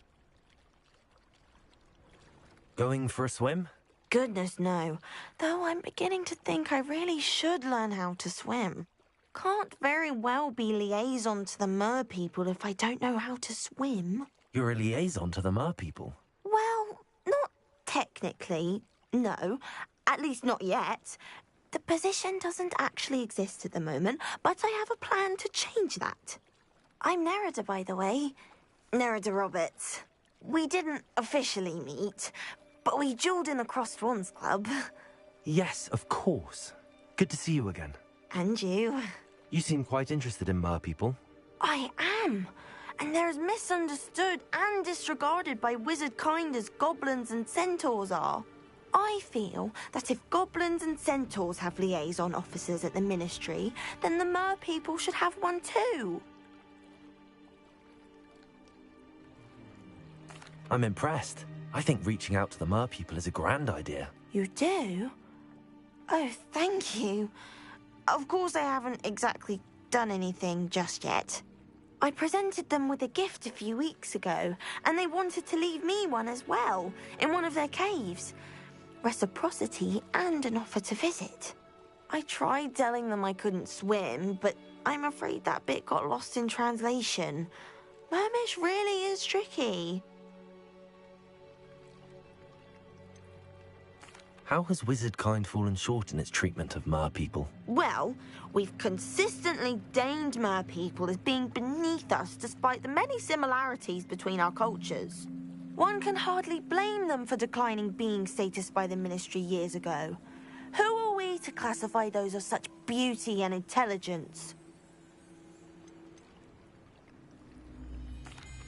Going for a swim? Goodness, no. Though I'm beginning to think I really should learn how to swim. Can't very well be liaison to the mer people if I don't know how to swim. You're a liaison to the mer people. Well, not technically, no. At least not yet. The position doesn't actually exist at the moment, but I have a plan to change that. I'm Nerida, by the way. Nerida Roberts. We didn't officially meet, but we duelled in the Crossed Swans Club. Yes, of course. Good to see you again. And you. You seem quite interested in mer people. I am. And they're as misunderstood and disregarded by wizard kind as goblins and centaurs are. I feel that if goblins and centaurs have liaison officers at the Ministry, then the mer people should have one too. I'm impressed. I think reaching out to the mer people is a grand idea. You do? Oh, thank you. Of course I haven't exactly done anything just yet. I presented them with a gift a few weeks ago, and they wanted to leave me one as well, in one of their caves. Reciprocity and an offer to visit. I tried telling them I couldn't swim, but I'm afraid that bit got lost in translation. Mermish really is tricky. How has wizard kind fallen short in its treatment of mer people? Well, we've consistently deemed mer people as being beneath us despite the many similarities between our cultures. One can hardly blame them for declining being status by the Ministry years ago. Who are we to classify those of such beauty and intelligence?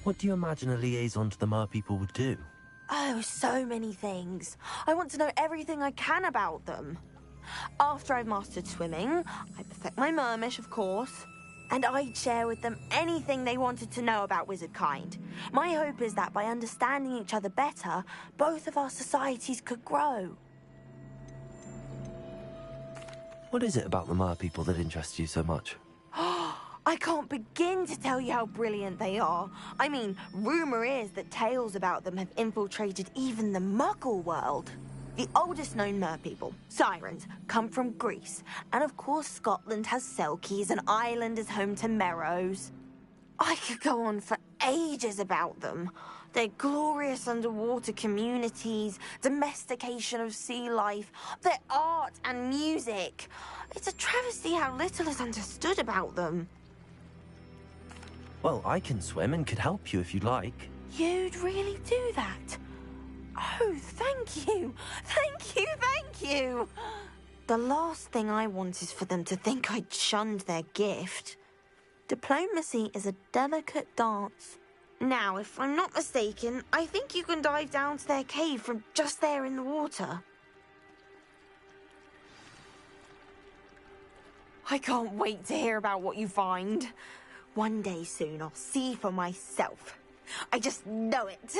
What do you imagine a liaison to the mer people would do? Oh, so many things. I want to know everything I can about them. After I've mastered swimming, I perfect my mermish, of course, and I'd share with them anything they wanted to know about wizard kind. My hope is that by understanding each other better, both of our societies could grow. What is it about the mer people that interests you so much? I can't begin to tell you how brilliant they are. I mean, rumour is that tales about them have infiltrated even the Muggle world. The oldest known mer people, sirens, come from Greece. And of course Scotland has Selkies and Ireland is home to Merrows. I could go on for ages about them. Their glorious underwater communities, domestication of sea life, their art and music. It's a travesty how little is understood about them. Well, I can swim and could help you if you'd like. You'd really do that? Oh, thank you! Thank you, thank you! The last thing I want is for them to think I'd shunned their gift. Diplomacy is a delicate dance. Now, if I'm not mistaken, I think you can dive down to their cave from just there in the water. I can't wait to hear about what you find. One day soon, I'll see for myself. I just know it.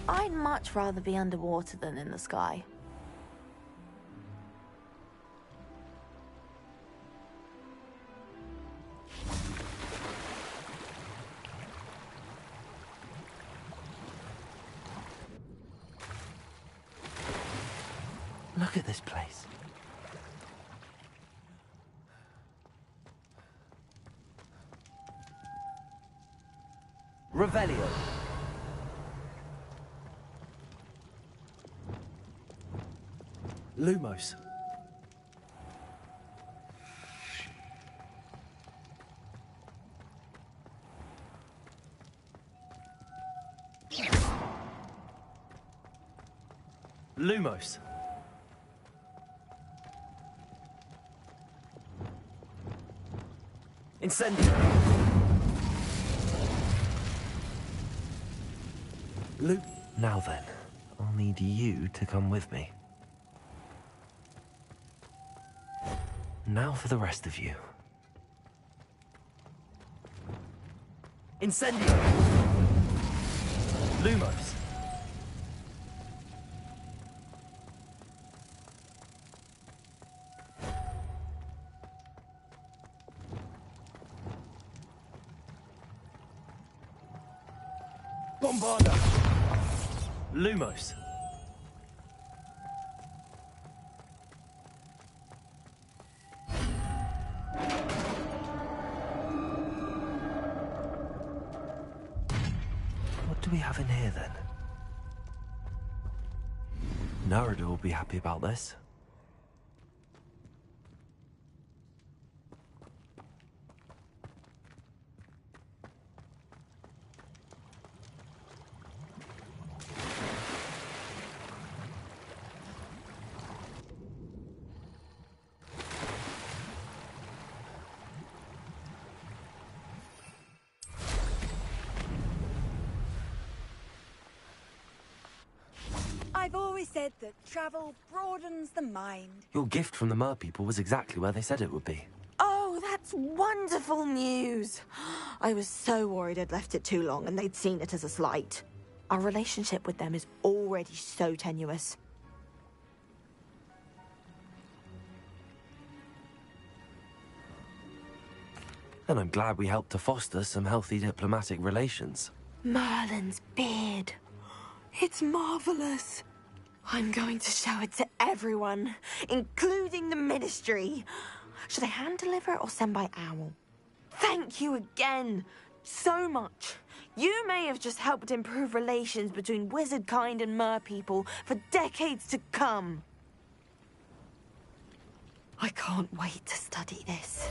I'd much rather be underwater than in the sky. Look at this place. Revelio. Lumos. Lumos. Incendio. Now then, I'll need you to come with me. Now for the rest of you. Incendio. Lumos. Bombarda. Lumos. What do we have in here then? Narada will be happy about this. I've always said that travel broadens the mind. Your gift from the Mer people was exactly where they said it would be. Oh, that's wonderful news. I was so worried I'd left it too long and they'd seen it as a slight. Our relationship with them is already so tenuous. And I'm glad we helped to foster some healthy diplomatic relations. Merlin's beard. It's marvelous. I'm going to show it to everyone, including the Ministry. Should I hand deliver it or send by owl? Thank you again so much. You may have just helped improve relations between wizard kind and mer people for decades to come. I can't wait to study this.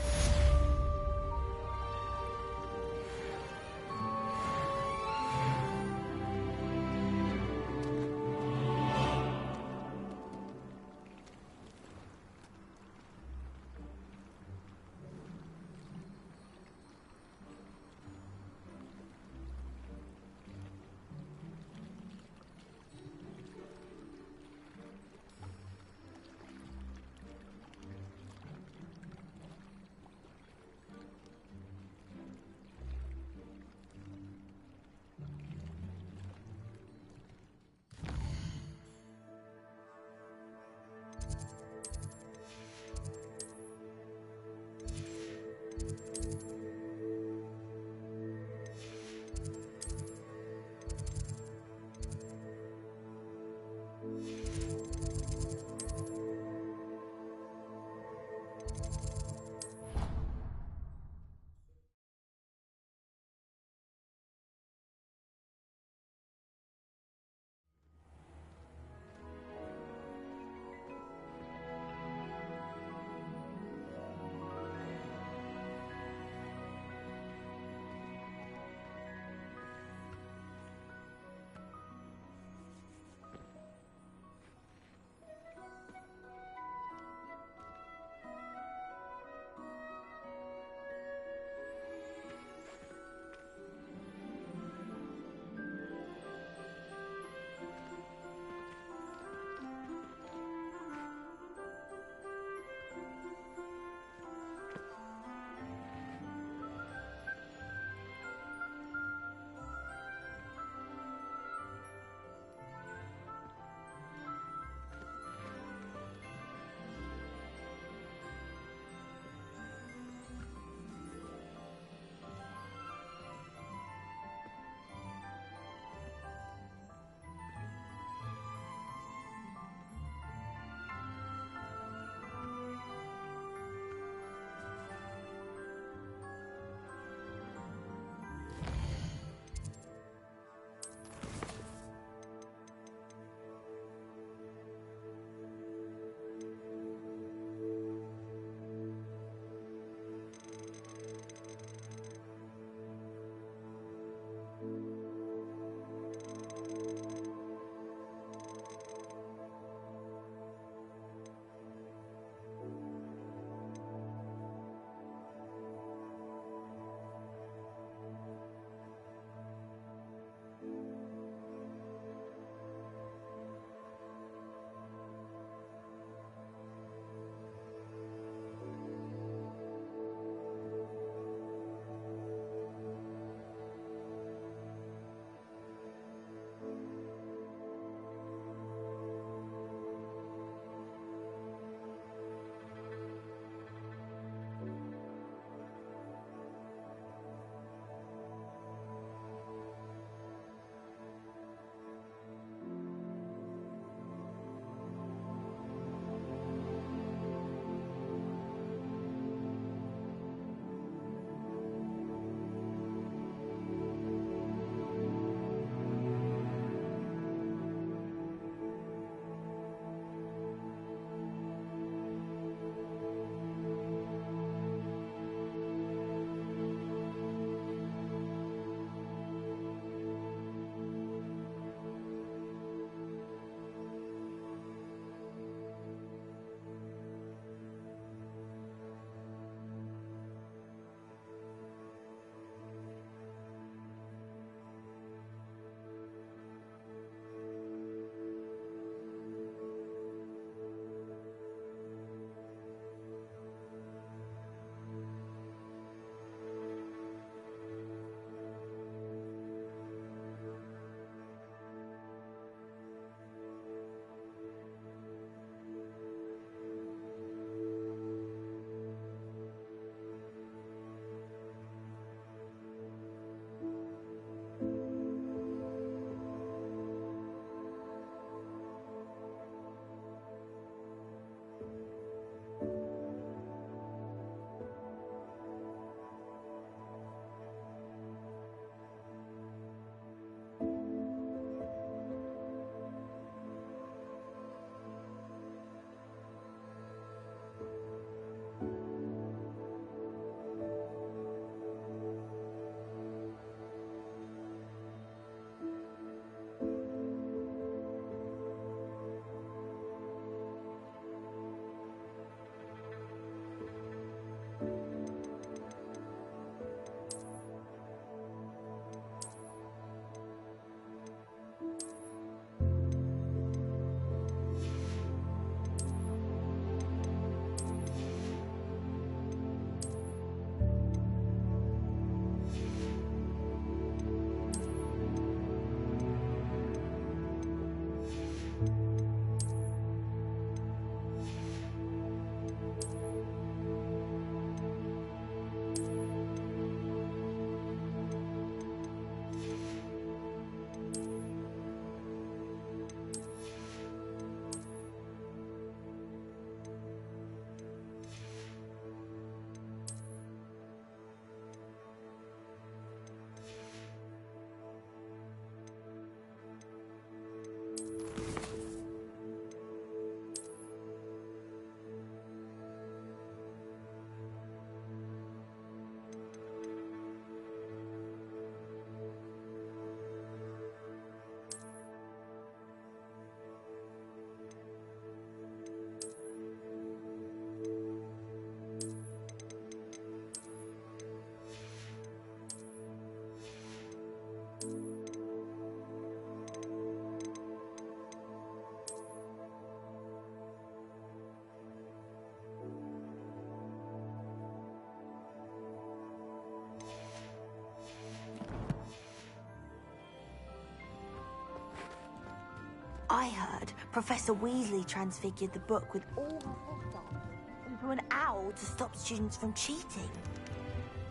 I heard Professor Weasley transfigured the book with all her fossils into an owl to stop students from cheating.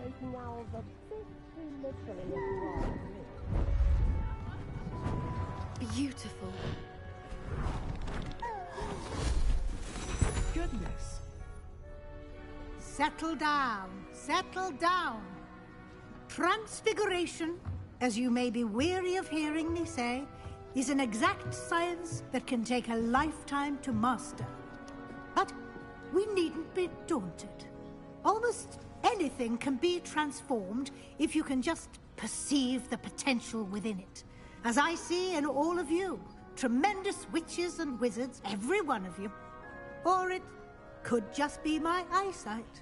Taking owls a bit too literally, if you ask me. Beautiful. Goodness. Settle down. Settle down. Transfiguration, as you may be weary of hearing me say, is an exact science that can take a lifetime to master. But we needn't be daunted. Almost anything can be transformed if you can just perceive the potential within it. As I see in all of you, tremendous witches and wizards, every one of you. Or it could just be my eyesight.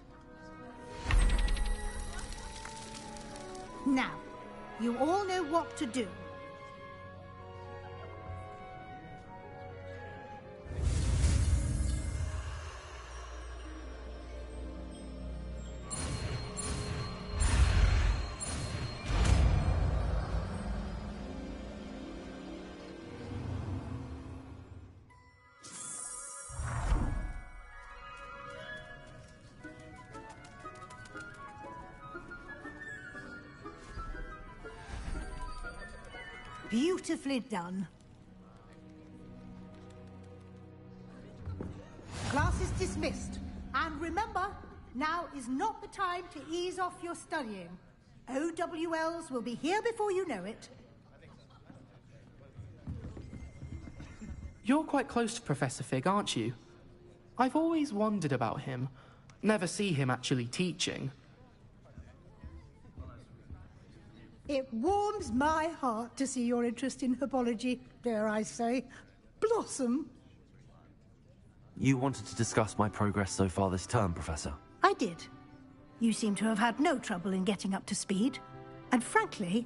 Now, you all know what to do. Beautifully done. Class is dismissed. And remember, now is not the time to ease off your studying. OWLs will be here before you know it. You're quite close to Professor Fig, aren't you? I've always wondered about him. Never see him actually teaching. It warms my heart to see your interest in herbology, dare I say, blossom. You wanted to discuss my progress so far this term, Professor? I did. You seem to have had no trouble in getting up to speed, and frankly,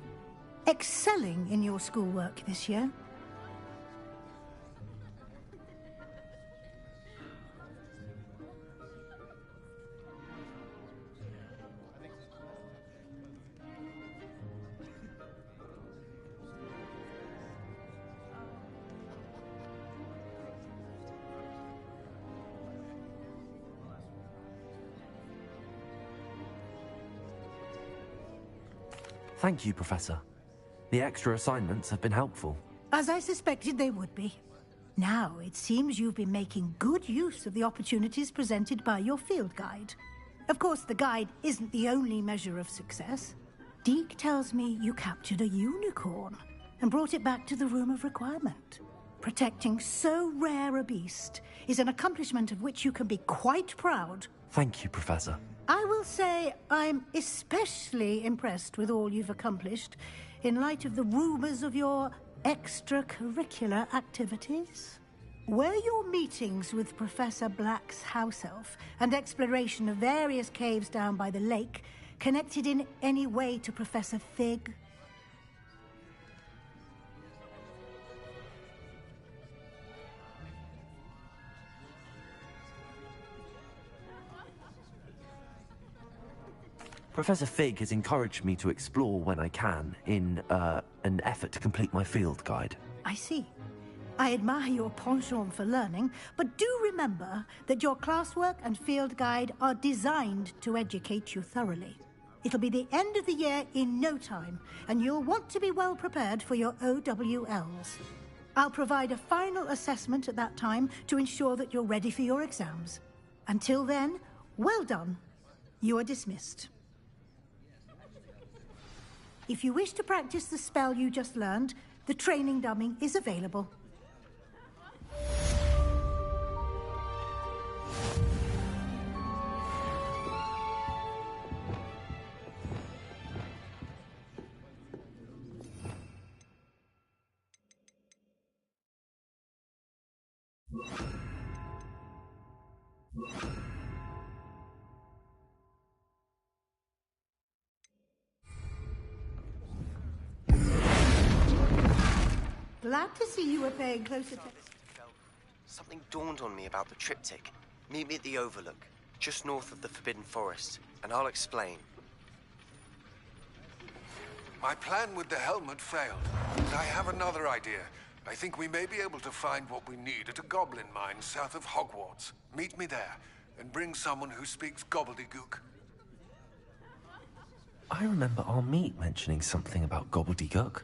excelling in your schoolwork this year. Thank you, Professor. The extra assignments have been helpful. As I suspected they would be. Now, it seems you've been making good use of the opportunities presented by your field guide. Of course, the guide isn't the only measure of success. Deke tells me you captured a unicorn and brought it back to the Room of Requirement. Protecting so rare a beast is an accomplishment of which you can be quite proud. Thank you, Professor. I will say I'm especially impressed with all you've accomplished in light of the rumors of your extracurricular activities. Were your meetings with Professor Black's house elf and exploration of various caves down by the lake connected in any way to Professor Fig? Professor Fig has encouraged me to explore when I can in an effort to complete my field guide. I see. I admire your penchant for learning, but do remember that your classwork and field guide are designed to educate you thoroughly. It'll be the end of the year in no time, and you'll want to be well prepared for your OWLs. I'll provide a final assessment at that time to ensure that you're ready for your exams. Until then, well done. You are dismissed. If you wish to practice the spell you just learned, the training dummy is available. Glad to see you were paying close attention. Something dawned on me about the triptych. Meet me at the Overlook, just north of the Forbidden Forest, and I'll explain. My plan with the helmet failed, but I have another idea. I think we may be able to find what we need at a goblin mine south of Hogwarts. Meet me there, and bring someone who speaks gobbledygook. I remember our meet mentioning something about gobbledygook.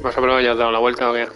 ¿Más o menos ya has dado la vuelta o qué?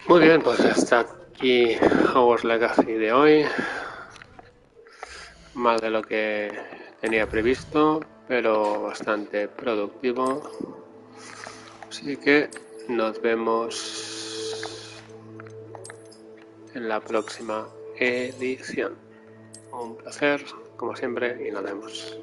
Muy bien, pues hasta aquí Hogwarts Legacy de hoy. Más de lo que tenía previsto, pero bastante productivo. Así que nos vemos en la próxima edición. Un placer, como siempre, y nos vemos.